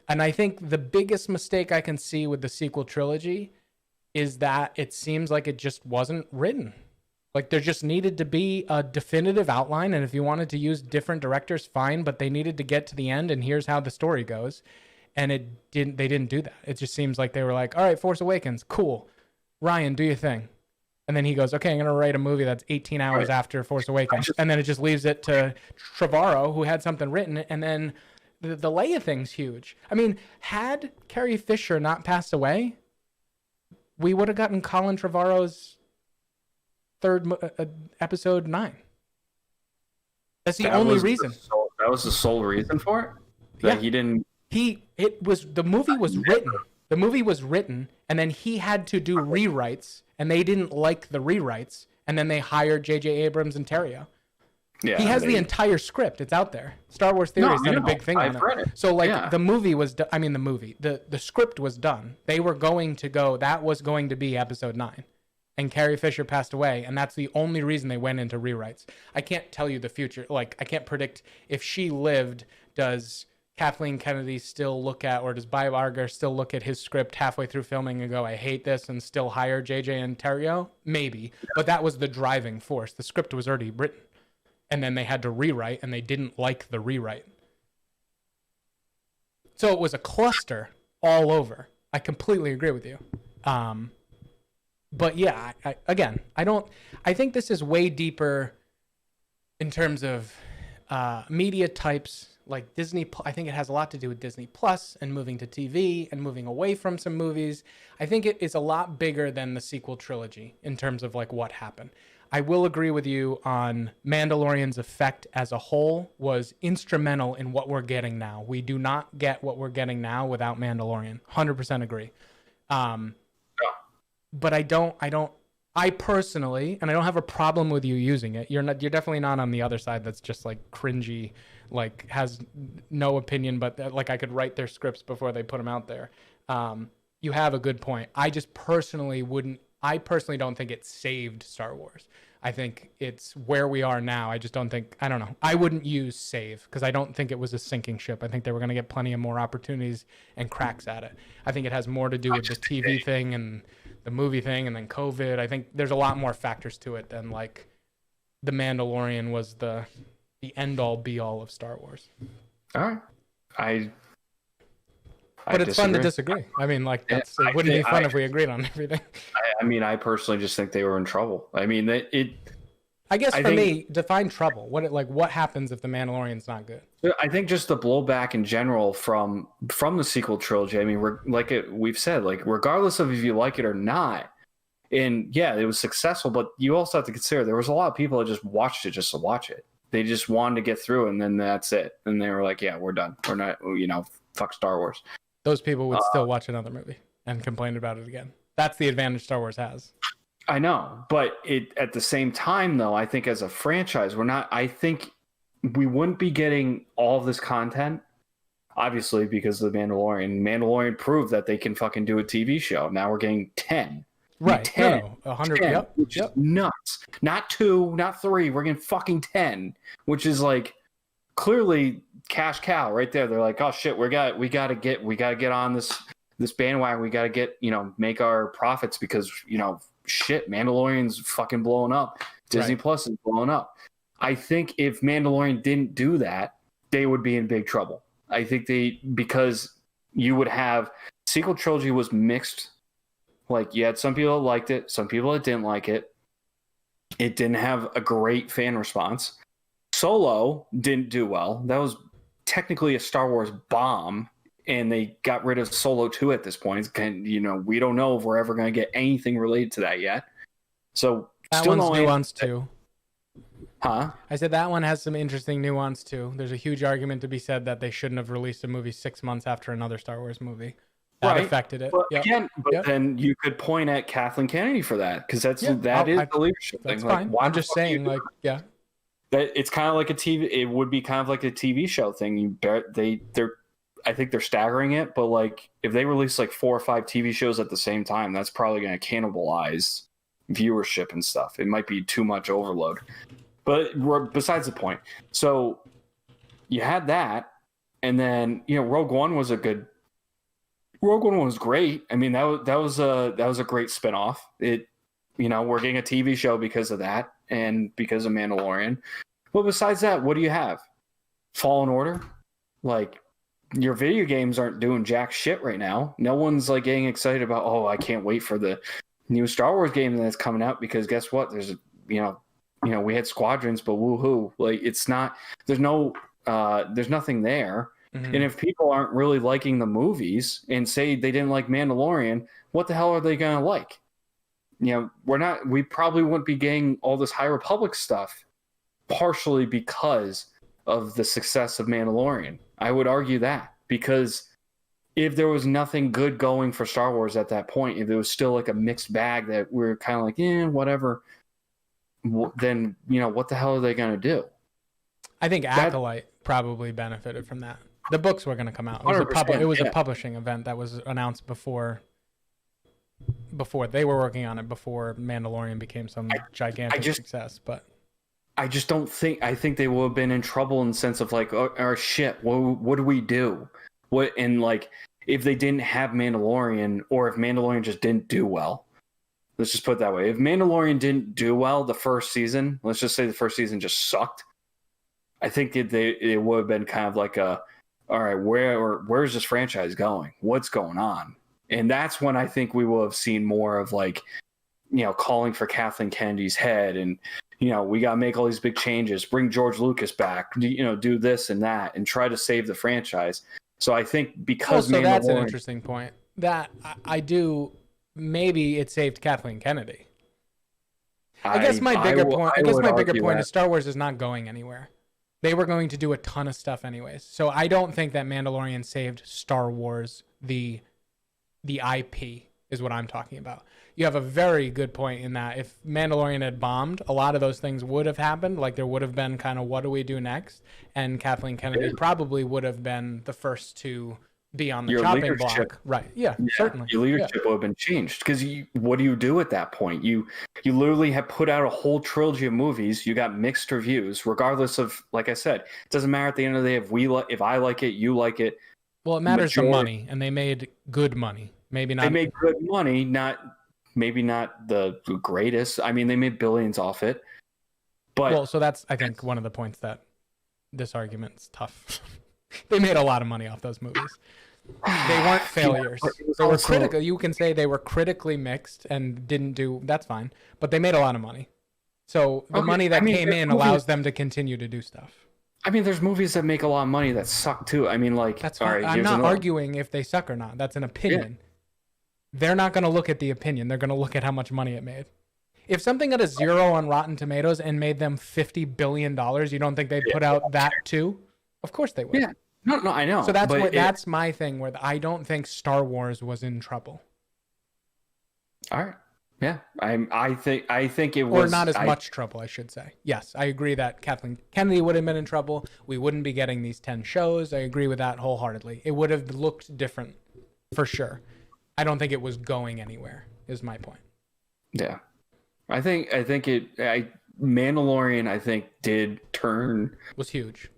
And I think the biggest mistake I can see with the sequel trilogy is that it seems like it just wasn't written. Like there just needed to be a definitive outline, and if you wanted to use different directors, fine, but they needed to get to the end and here's how the story goes. And they didn't do that. It just seems like they were like, all right, Force Awakens, cool. Ryan, do your thing. And then he goes, okay, I'm going to write a movie that's 18 hours after Force Awakens. And then it just leaves it to Trevorrow, who had something written. And then the Leia thing's huge. I mean, had Carrie Fisher not passed away, we would have gotten Colin Trevorrow's third episode 9. That's the only reason. That was the sole reason for it? That he didn't... The movie was written. The movie was written, and then he had to do rewrites, and they didn't like the rewrites, and then they hired J.J. Abrams and Terrio. Yeah, he has the entire script. It's out there. Star Wars Theory's done a big thing on it. So, like, the movie was... the script was done. They were going to go... That was going to be episode 9. And Carrie Fisher passed away, and that's the only reason they went into rewrites. I can't tell you the future. Like, I can't predict if she lived, does Kathleen Kennedy still look at, or does Bob Iger still look at his script halfway through filming and go, I hate this, and still hire JJ and Terrio? Maybe. But that was the driving force. The script was already written. And then they had to rewrite, and they didn't like the rewrite. So it was a cluster all over. I completely agree with you. But yeah, I think this is way deeper in terms of media types like Disney. I think it has a lot to do with Disney Plus and moving to TV and moving away from some movies. I think it is a lot bigger than the sequel trilogy in terms of like what happened. I will agree with you on Mandalorian's effect as a whole was instrumental in what we're getting now. We do not get what we're getting now without Mandalorian. 100% agree. But I personally, and I don't have a problem with you using it. You're definitely not on the other side that's just like cringy, like has no opinion, but like I could write their scripts before they put them out there. You have a good point. I personally don't think it saved Star Wars. I think it's where we are now. I don't know. I wouldn't use save because I don't think it was a sinking ship. I think they were going to get plenty of more opportunities and cracks at it. I think it has more to do with the TV thing and the movie thing and then COVID. I think there's a lot more factors to it than like The Mandalorian was the end all be all of Star Wars. All right. But it's fun to disagree. I mean, like it wouldn't be fun if we agreed on everything. I personally just think they were in trouble. I mean, I guess for me, define trouble. What happens if The Mandalorian's not good? I think just the blowback in general from the sequel trilogy. I mean, we've said, like, regardless of if you like it or not, and yeah, it was successful, but you also have to consider there was a lot of people that just watched it just to watch it. They just wanted to get through it, and then that's it. And they were like, yeah, we're done. We're not, fuck Star Wars. Those people would still watch another movie and complain about it again. That's the advantage Star Wars has. I know, but at the same time, though, I think as a franchise, I think we wouldn't be getting all of this content, obviously, because of The Mandalorian. Mandalorian proved that they can fucking do a TV show. Now we're getting 10. Right. 10. 100. 10, yep. Which is nuts. Not 2, not 3. We're getting fucking 10, which is like clearly cash cow right there. They're like, oh shit, we got to get on this bandwagon. We got to get, make our profits because, shit, Mandalorian's fucking blowing up. Disney Plus is blowing up. I think if Mandalorian didn't do that, they would be in big trouble. I think because you would have sequel trilogy was mixed. Like you had some people that liked it, some people that didn't like it. It didn't have a great fan response. Solo didn't do well. That was technically a Star Wars bomb, and they got rid of Solo 2 at this point. We don't know if we're ever going to get anything related to that yet. So that one's nuanced too. Huh? I said that one has some interesting nuance too. There's a huge argument to be said that they shouldn't have released a movie 6 months after another Star Wars movie. That affected it. But then you could point at Kathleen Kennedy for that because that is the leadership thing. That's fine. I'm just saying, that it's kind of like a TV. It would be kind of like a TV show thing. I think they're staggering it, but like if they release like 4 or 5 TV shows at the same time, that's probably going to cannibalize viewership and stuff. It might be too much overload. But besides the point. So you had that, and then Rogue One was great. I mean, that was a great spinoff. We're getting a TV show because of that and because of Mandalorian. But besides that, what do you have? Fallen Order? Like, your video games aren't doing jack shit right now. No one's like getting excited about, oh, I can't wait for the new Star Wars game that's coming out, because guess what? There's we had Squadrons, but woohoo. Like, it's not, there's nothing there. Mm-hmm. And if people aren't really liking the movies and say they didn't like Mandalorian, what the hell are they going to like? We probably wouldn't be getting all this High Republic stuff, partially because of the success of Mandalorian. I would argue that, because if there was nothing good going for Star Wars at that point, if it was still like a mixed bag that we're kind of like, whatever, then, what the hell are they going to do? I think Acolyte probably benefited from that. The books were going to come out. It was a publishing event that was announced before they were working on it, before Mandalorian became some gigantic success. But I just don't think. I think they would have been in trouble in the sense of like, oh shit, what do we do? If they didn't have Mandalorian, or if Mandalorian just didn't do well. Let's just put it that way. If Mandalorian didn't do well the first season, let's just say the first season just sucked, I think it would have been kind of like all right, where's this franchise going? What's going on? And that's when I think we will have seen more of like, calling for Kathleen Kennedy's head, and we got to make all these big changes, bring George Lucas back, do this and that, and try to save the franchise. So I think because that's an interesting point. That I do. Maybe it saved Kathleen Kennedy. I guess my bigger point is Star Wars is not going anywhere. They were going to do a ton of stuff anyways. So I don't think that Mandalorian saved Star Wars, the IP is what I'm talking about. You have a very good point in that if Mandalorian had bombed, a lot of those things would have happened. Like, there would have been kind of, what do we do next? And Kathleen Kennedy probably would have been the first to be on the chopping block. Right. Yeah, certainly. Your leadership would have been changed, because what do you do at that point? You literally have put out a whole trilogy of movies. You got mixed reviews, regardless of, like I said, it doesn't matter at the end of the day if I like it, you like it. Well, it matters the money, and they made good money. Maybe not. They made good money, maybe not the greatest. I mean, they made billions off it. But so that's, I think, one of the points that this argument's tough. They made a lot of money off those movies. They weren't failures. They were critical. You can say they were critically mixed and didn't do. That's fine. But they made a lot of money. So the money that came in allows them to continue to do stuff. I mean, there's movies that make a lot of money that suck too. I mean, like, that's fine. I'm not arguing if they suck or not. That's an opinion. Yeah. They're not going to look at the opinion. They're going to look at how much money it made. If something got a 0 on Rotten Tomatoes and made them $50 billion, you don't think they'd put out that too? Of course they would. Yeah. No, I know. So that's my thing, where I don't think Star Wars was in trouble. All right. Yeah. I think it was, or not as much trouble, I should say. Yes, I agree that Kathleen Kennedy would have been in trouble. We wouldn't be getting these 10 shows. I agree with that wholeheartedly. It would have looked different for sure. I don't think it was going anywhere, is my point. Yeah. I think Mandalorian, I think, did turn. Was huge.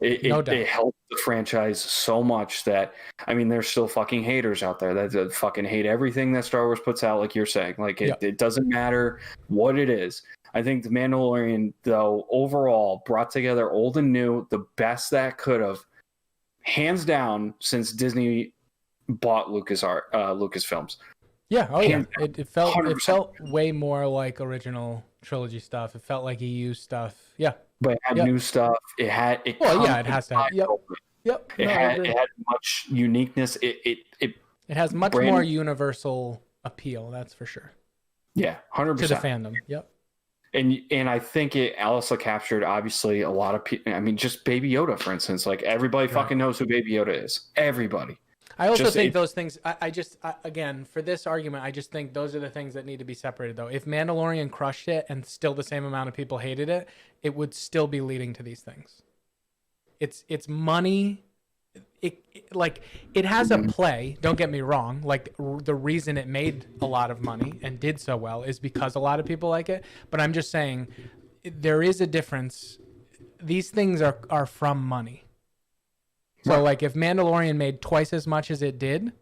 No doubt. It helped the franchise so much that, I mean, there's still fucking haters out there that fucking hate everything that Star Wars puts out, like you're saying. Like, it doesn't matter what it is. I think The Mandalorian, though, overall brought together old and new, the best that could have, hands down, since Disney bought Lucasfilms. Yeah, it felt way more like original trilogy stuff. It felt like EU stuff. Yeah. But it had new stuff. It has to have. Yep. It had much uniqueness. It has much more universal appeal, that's for sure. Yeah, 100%. To the fandom. Yep. And I think it also captured, obviously, a lot of people. I mean, just Baby Yoda, for instance. Like, everybody fucking knows who Baby Yoda is. Everybody. I also think those things, again, for this argument, I just think those are the things that need to be separated, though. If Mandalorian crushed it and still the same amount of people hated it, it would still be leading to these things. It's money it has a play. Don't get me wrong. Like the reason it made a lot of money and did so well is because a lot of people like it. But I'm just saying there is a difference. These things are from money. So Right. like if Mandalorian made twice as much as it did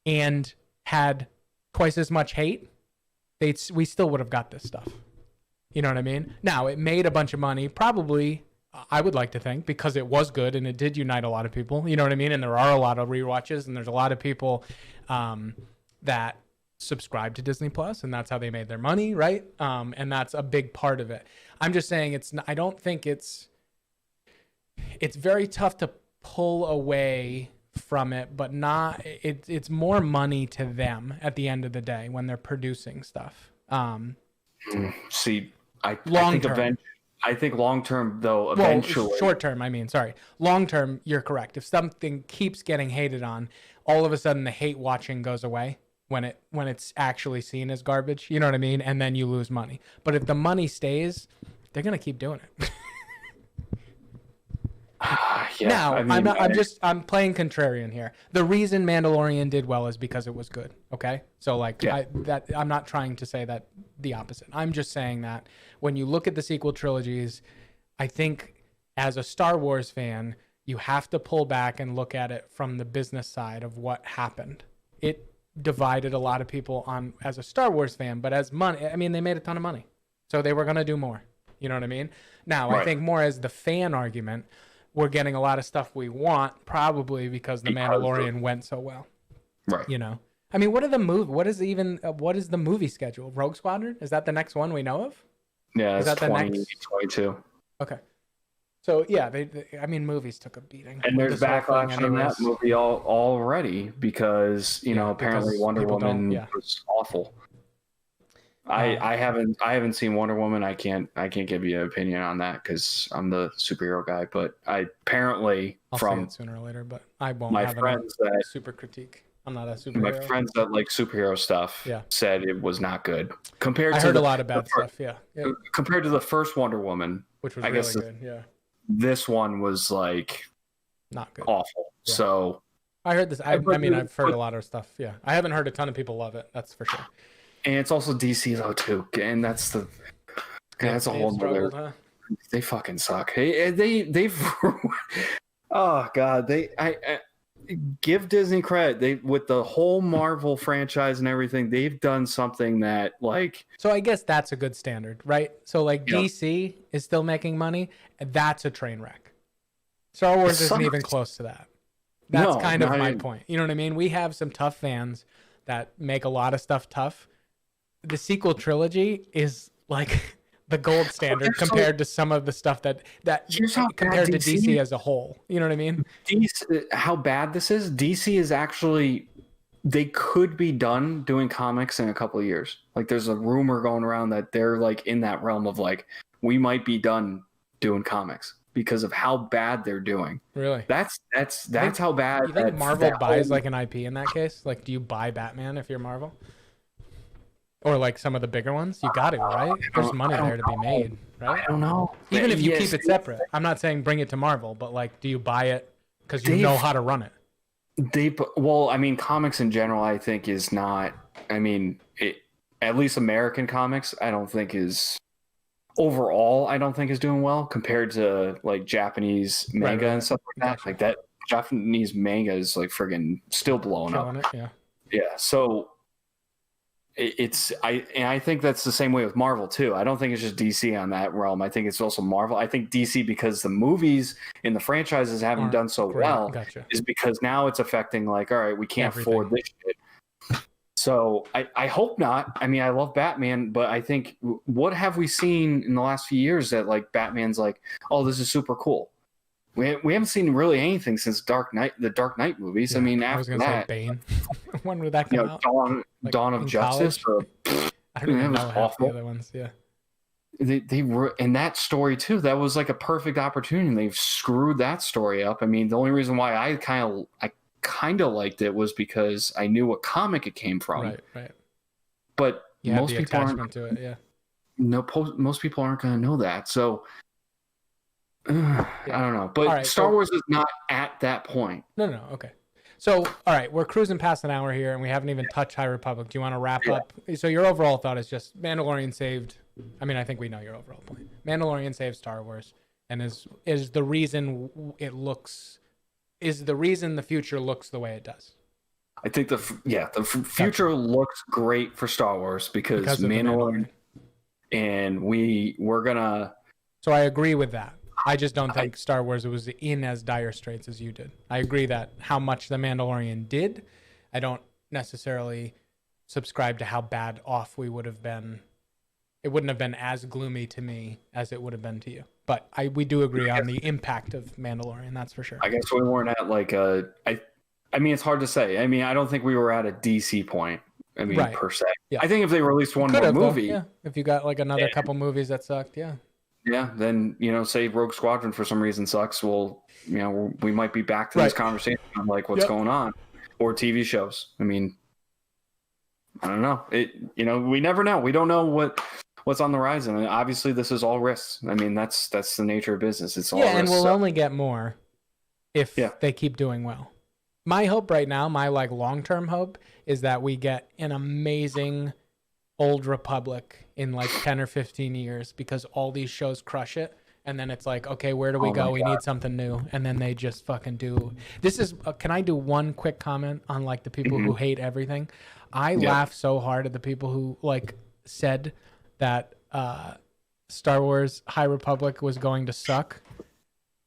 and had twice as much hate, we still would have got this stuff. You know what I mean? Now, it made a bunch of money, probably, I would like to think, because it was good and it did unite a lot of people. You know what I mean? And there are a lot of rewatches, and there's a lot of people that subscribe to Disney Plus, and that's how they made their money, right? And that's a big part of it. I'm just saying I don't think it's very tough to pull away from it, but it's more money to them at the end of the day when they're producing stuff. See, I Long think term. I think long term though, eventually. Well, short term, I mean, sorry. Long term, you're correct. If something keeps getting hated on, all of a sudden the hate watching goes away when it's actually seen as garbage. You know what I mean? And then you lose money. But if the money stays, they're gonna keep doing it. Yeah, Now, I mean, I'm playing contrarian here. The reason Mandalorian did well is because it was good. Okay, so like Yeah. I'm not trying to say that the opposite. I'm just saying that when you look at the sequel trilogies, I think as a Star Wars fan, you have to pull back and look at it from the business side of what happened. It divided a lot of people on as a Star Wars fan, but as money, I mean, they made a ton of money, so they were gonna do more. You know what I mean? Now, I Right. think more as the fan argument, we're getting a lot of stuff we want, probably because The Mandalorian went so well. Right. You know, I mean, what is the movie schedule? Rogue Squadron? Is that the next one we know of? Yeah, Is it's that the next? 2022. Okay. So yeah, I mean, movies took a beating. And with there's this whole thing backlash on that anyways. movie already because apparently because Wonder people Woman don't- yeah. was awful. I haven't seen Wonder Woman. I can't give you an opinion on that because I'm the superhero guy. But I apparently I'll see from it sooner or later, but I won't my have friends a that super critique. I'm not a my superhero. friends that like superhero stuff Yeah. said it was not good compared I to heard the, a lot of bad the fir- stuff. Yeah. compared to the first Wonder Woman. Which was I really guess good. Yeah, this one was like not good. awful. Yeah. So I heard this. I But- mean, I've heard but- a lot of stuff. Yeah, I haven't heard a ton of people love it. That's for sure. and it's also DC though too, and that's a whole struggled, nother. huh? They fucking suck. They've oh god, I give Disney credit. They with the whole Marvel franchise and everything, they've done something that like So I guess that's a good standard, right? So like Yeah. DC is still making money, and that's a train wreck. Star Wars isn't even sucks. close to that. That's No, kind of not my even- point. You know what I mean? We have some tough fans that make a lot of stuff tough. The sequel trilogy is like the gold standard Here's compared to some of the stuff that Here's how bad compared to DC DC as a whole. You know what I mean? DC, how bad this is. DC is actually they could be done doing comics in a couple of years. Like there's a rumor going around that they're like in that realm of like we might be done doing comics because of how bad they're doing. Really? That's how bad. You think that- Marvel that buys whole- like an IP in that case? Like, do you buy Batman if you're Marvel? Or like some of the bigger ones? You got to, right? There's money there to be made, right? I don't know. Even if you Yes, keep it separate. I'm not saying bring it to Marvel, but like, do you buy it because you They've- know how to run it? Well, I mean, comics in general, I think is not. I mean, at least American comics, I don't think is overall. I don't think is doing well compared to like Japanese manga right. and stuff like that. Gotcha. Like that Japanese manga is like friggin' still blowing up. Killing it, yeah. Yeah, so I think that's the same way with Marvel too. I don't think it's just DC on that realm. I think it's also Marvel. I think DC because the movies and the franchises haven't Aren't done so great. well Gotcha. is because now it's affecting like, all right, we can't afford Everything. this shit. So I hope not. I mean, I love Batman, but I think what have we seen in the last few years that like Batman's like, oh, this is super cool. We haven't seen really anything since the Dark Knight movies. Yeah, I mean, I was after gonna that, say Bane. When would that come out? Like, Dawn in of Justice. college? I don't that even was know half awful. the other ones. Yeah. They were in that story too. That was like a perfect opportunity. And they've screwed that story up. I mean, the only reason why I kind of liked it was because I knew what comic it came from. Right. But You had most the people aren't. attachment to it, yeah. Most people aren't going to know that. So I don't know, but right, Star Wars is not at that point. No, okay. So, all right, we're cruising past an hour here, and we haven't even touched High Republic. Do you want to wrap up? So your overall thought is just Mandalorian saved. I mean, I think we know your overall point. Mandalorian saved Star Wars, and is the reason the future looks the way it does. I think the future looks great for Star Wars because Mandalorian, and we're gonna. So I agree with that. I just don't think Star Wars was in as dire straits as you did. I agree that how much The Mandalorian did, I don't necessarily subscribe to how bad off we would have been. It wouldn't have been as gloomy to me as it would have been to you. But we do agree on the impact of Mandalorian, that's for sure. I guess we weren't at like I mean, it's hard to say. I mean, I don't think we were at a DC point. I mean, per se. Yeah. I think if they released one more movie. Yeah. If you got like another couple movies that sucked, yeah. Yeah, then, say Rogue Squadron for some reason sucks. Well, we might be back to this conversation on like what's going on, or TV shows. I mean, I don't know. We never know. We don't know what's on the horizon. And obviously, this is all risks. I mean, that's the nature of business. It's all risks. And we'll only get more if they keep doing well. My hope right now, my like long-term hope, is that we get an amazing Old Republic in like 10 or 15 years because all these shows crush it, and then it's like, okay, where do we go? We need something new, and then they just fucking do. This is can I do one quick comment on like the people who hate everything? I laugh so hard at the people who like said that Star Wars High Republic was going to suck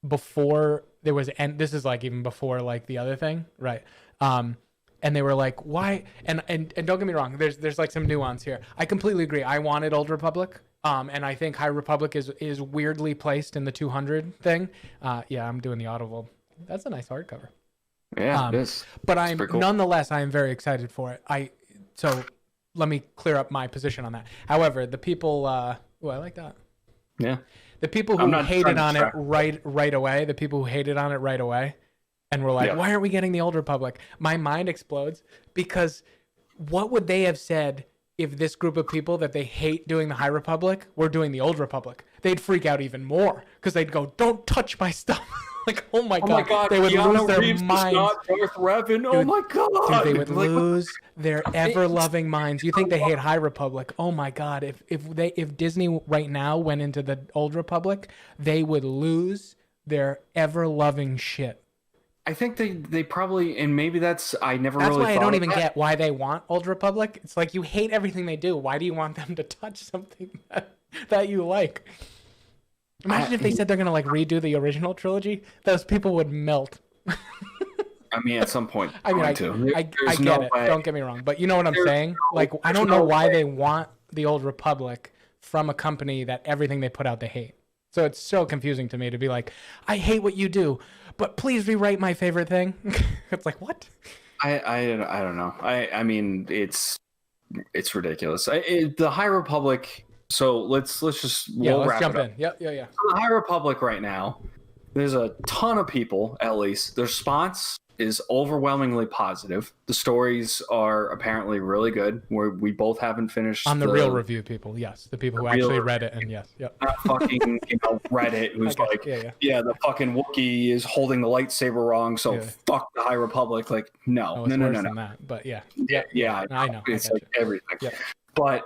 before there was, and this is like even before like the other thing, right? And they were like, why? And don't get me wrong, there's like some nuance here. I completely agree. I wanted Old Republic. And I think High Republic is weirdly placed in the 200 thing. Yeah, I'm doing the Audible. That's a nice hardcover. Yeah, it is. But nonetheless, I am very excited for it. So let me clear up my position on that. However, the people, I like that. Yeah. The people who hated on it right away, and we're like, why aren't we getting the Old Republic? My mind explodes because what would they have said if this group of people that they hate doing the High Republic were doing the Old Republic? They'd freak out even more because they'd go, don't touch my stuff. Like, oh my God. They would lose their minds. Oh my God. Dude, they would lose their ever-loving minds. You think they hate High Republic? Oh my God. If Disney right now went into the Old Republic, they would lose their ever-loving shit. I think they probably, and maybe that's really thought That's why I don't even get why they want Old Republic. It's like, you hate everything they do. Why do you want them to touch something that you like? Imagine if they said they're going to like redo the original trilogy. Those people would melt. I mean, at some point. I mean, I get it. Don't get me wrong. But you know what I'm saying? Like, I don't know why they want the Old Republic from a company that everything they put out they hate. So it's so confusing to me to be like, I hate what you do, but please rewrite my favorite thing. It's like, what? I don't know. I mean, it's ridiculous. The High Republic. So let's just let's jump in. Yeah. So the High Republic right now, there's a ton of people, at least. Their response is overwhelmingly positive. The stories are apparently really good. We both haven't finished on the real review people. Yes, the people who actually read it, and yes, yep. Not fucking Reddit who's the fucking Wookiee is holding the lightsaber wrong, so fuck the High Republic. Like no. Than that, but yeah, I know. It's like everything. Yep. But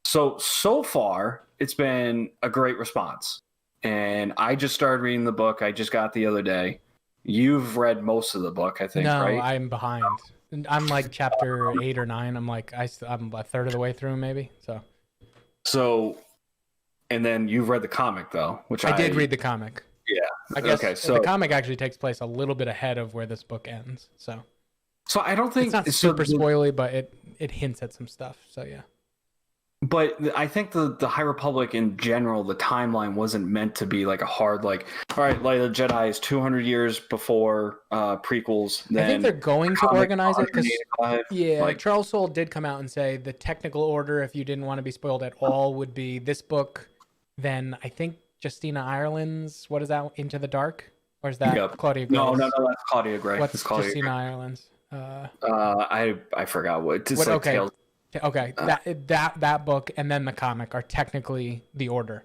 so far it's been a great response, and I just started reading the book. I just got the other day. You've read most of the book, I think, right? No, I'm behind. I'm like chapter 8 or 9. I'm like I'm a third of the way through, maybe. So, and then you've read the comic though, which I did read the comic. Yeah, I guess. Okay, so the comic actually takes place a little bit ahead of where this book ends. So I don't think it's not super spoily, but it hints at some stuff. So yeah. But I think the High Republic in general, the timeline wasn't meant to be like a hard, like, all right, Light of the Jedi is 200 years before prequels. Then I think they're going to organize it because Charles Soule did come out and say the technical order, if you didn't want to be spoiled at all, would be this book. Then I think Justina Ireland's, what is that, Into the Dark? Or is that Claudia Gray? No, that's Claudia Gray. What's Justina Ireland's? I forgot what. It's like Tales. Okay, that book and then the comic are technically the order.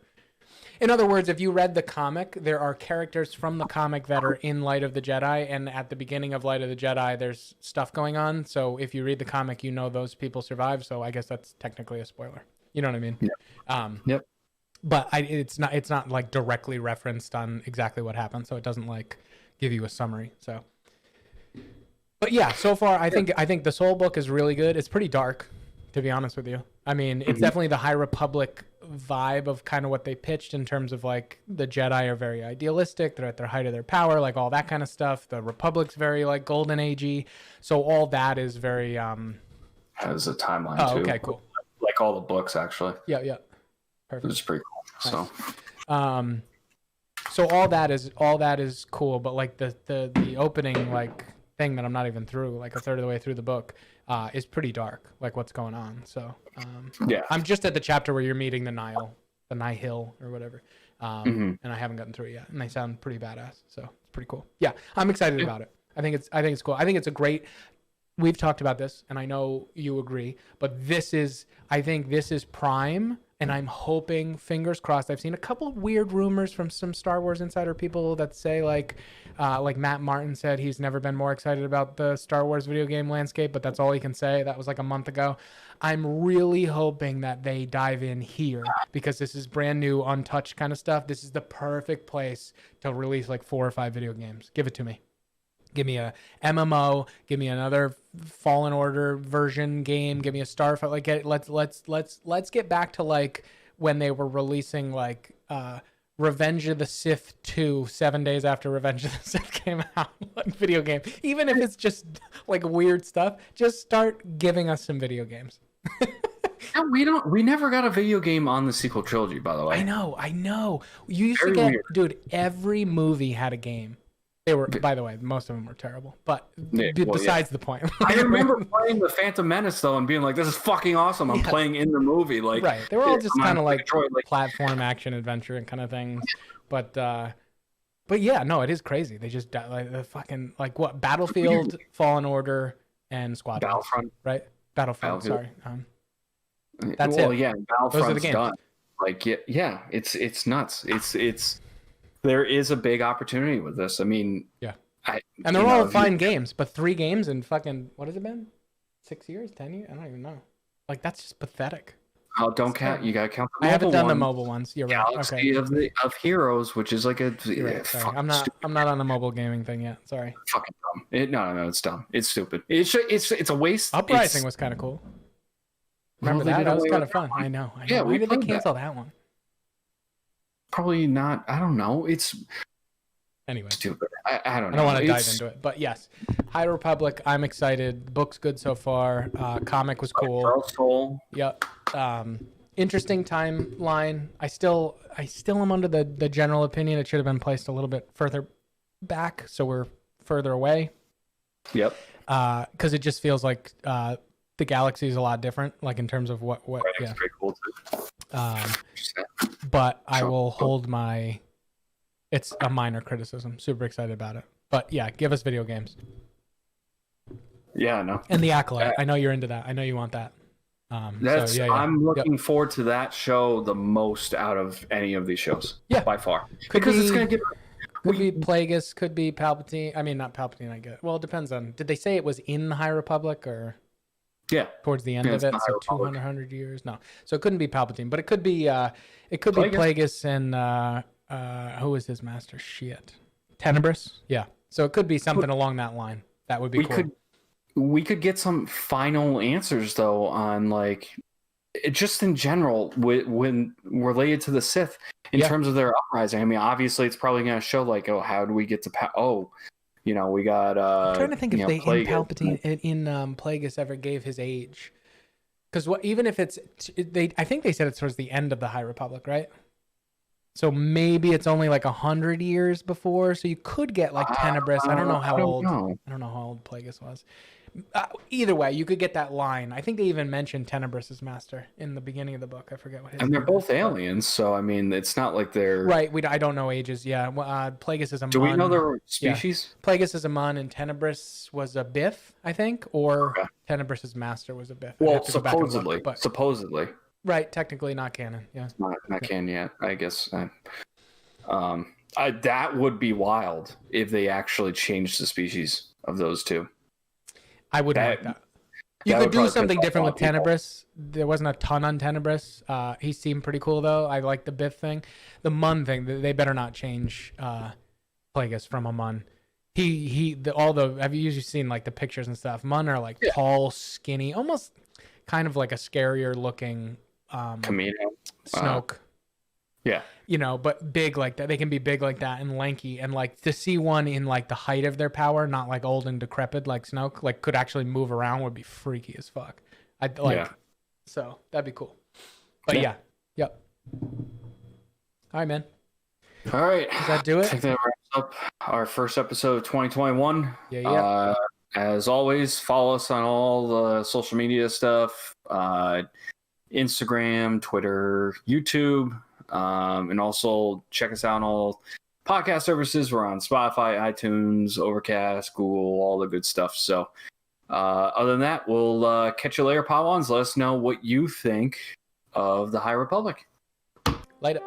In other words, if you read the comic, there are characters from the comic that are in Light of the Jedi, and at the beginning of Light of the Jedi, there's stuff going on. So if you read the comic, you know those people survive. So I guess that's technically a spoiler. You know what I mean? Yep. Yep. But it's not like directly referenced on exactly what happened, so it doesn't like give you a summary. So, but yeah, so far I think this whole book is really good. It's pretty dark, to be honest with you. I mean, it's definitely the High Republic vibe of kind of what they pitched in terms of like the Jedi are very idealistic, they're at their height of their power, like all that kind of stuff. The Republic's very like golden agey, so all that is very has a timeline too. Okay, cool. Like all the books, actually. Yeah. Perfect. It's pretty cool. Nice. So all that is cool, but like the opening like thing that I'm not even through, like a third of the way through the book, is pretty dark, like what's going on. So yeah, I'm just at the chapter where you're meeting the Nihil or whatever, and I haven't gotten through it yet, and they sound pretty badass, so it's pretty cool. Yeah, I'm excited about it. I think it's cool. I think it's a great. We've talked about this, and I know you agree, but I think this is prime. And I'm hoping, fingers crossed, I've seen a couple weird rumors from some Star Wars insider people that say like Matt Martin said he's never been more excited about the Star Wars video game landscape, but that's all he can say. That was like a month ago. I'm really hoping that they dive in here because this is brand new, untouched kind of stuff. This is the perfect place to release like 4 or 5 video games. Give it to me. Give me a MMO. Give me another Fallen Order version game. Give me a Starfighter. Like, let's get back to like when they were releasing like Revenge of the Sith 2 7 days after Revenge of the Sith came out. Like video game, even if it's just like weird stuff. Just start giving us some video games. No, we never got a video game on the sequel trilogy, by the way. I know. You used to get, weird. Dude. Every movie had a game. They were, by the way, most of them were terrible. But besides the point, I remember playing the Phantom Menace though, and being like, "This is fucking awesome." I'm playing in the movie, like right. They were all just kind of like platform action adventure and kind of things. But yeah, no, it is crazy. They just like the fucking like what Battlefield, Fallen Order, and Squadron. Battlefront, right? Battlefield. Sorry. That's it. Well, yeah, Battlefront's done. Like, yeah, it's nuts. It's. There is a big opportunity with this. I mean, yeah, and they're all fine games, but 3 games in fucking what has it been? 6 years, 10 years? I don't even know. Like that's just pathetic. Oh, don't count. You gotta count the mobile I haven't done the mobile ones. You're right. Galaxy of Heroes, which is like a. Right, I'm not on the mobile gaming thing yet. Sorry. Fucking dumb. No, it's dumb. It's stupid. It's a waste. Uprising was kind of cool. Remember that? That was kind of fun. I know. Yeah, why did they cancel that one? Probably not. I don't know. It's anyway stupid. I don't know. I don't want to dive into it, but yes, High Republic. I'm excited. The book's good so far. Comic was cool. Yep. Interesting timeline. I still am under the general opinion it should have been placed a little bit further back, so we're further away. Yep. Because it just feels like the galaxy is a lot different, like in terms of what. Yeah. Pretty cool too. But I will hold my. It's a minor criticism. Super excited about it. But yeah, give us video games. Yeah, no. And the Acolyte. I know you're into that. I know you want that. I'm looking forward to that show the most out of any of these shows. Yeah, by far. Because it's gonna get. Could be Plagueis. Could be Palpatine. I mean, not Palpatine. I guess. Well, it depends on. Did they say it was in the High Republic or? Yeah. Towards the end of it, so 200 years. No, so it couldn't be Palpatine, but it could be. It could be Plagueis and who is his master? Shit, Tenebris. Yeah. So it could be something along that line. That would be cool. We could get some final answers though on like, just in general when related to the Sith in terms of their uprising. I mean, obviously it's probably going to show like, oh, how do we get to we got. I'm trying to think if they in Palpatine in Plagueis ever gave his age, because even if it's I think they said it's towards the end of the High Republic, right? So maybe it's only like 100 years before, so you could get like Tenebris. I don't know how old. I don't know how old Plagueis was. Either way, you could get that line. I think they even mentioned Tenebris's master in the beginning of the book. I forget what his. And they're both aliens, so I mean, it's not like they're right. I don't know ages. Yeah, Plagueis is a. Do we know their species? Yeah. Plagueis is a Mun, and Tenebris was a Biff, I think, or Tenebris's master was a Biff. Well, supposedly. Right, technically not canon. Yeah, not canon yet. I guess. That would be wild if they actually changed the species of those two. I wouldn't like that. You could do something different with Tenebris. There wasn't a ton on Tenebris. He seemed pretty cool though. I like the Biff thing. The Mun thing, they better not change Plagueis from a Mun. Have you usually seen like the pictures and stuff? Mun are like tall, skinny, almost kind of like a scarier looking Camino. Snoke. Yeah. But big like that. They can be big like that and lanky, and like to see one in like the height of their power, not like old and decrepit like Snoke, like could actually move around would be freaky as fuck. So that'd be cool. But yep. All right, man. All right. Does that do it? I think that wraps up our first episode of 2021. Yeah. As always, follow us on all the social media stuff, Instagram, Twitter, YouTube. And also check us out on all podcast services. We're on Spotify, iTunes, Overcast, Google, all the good stuff. So other than that, we'll catch you later, Padawans. Let us know what you think of the High Republic. Later.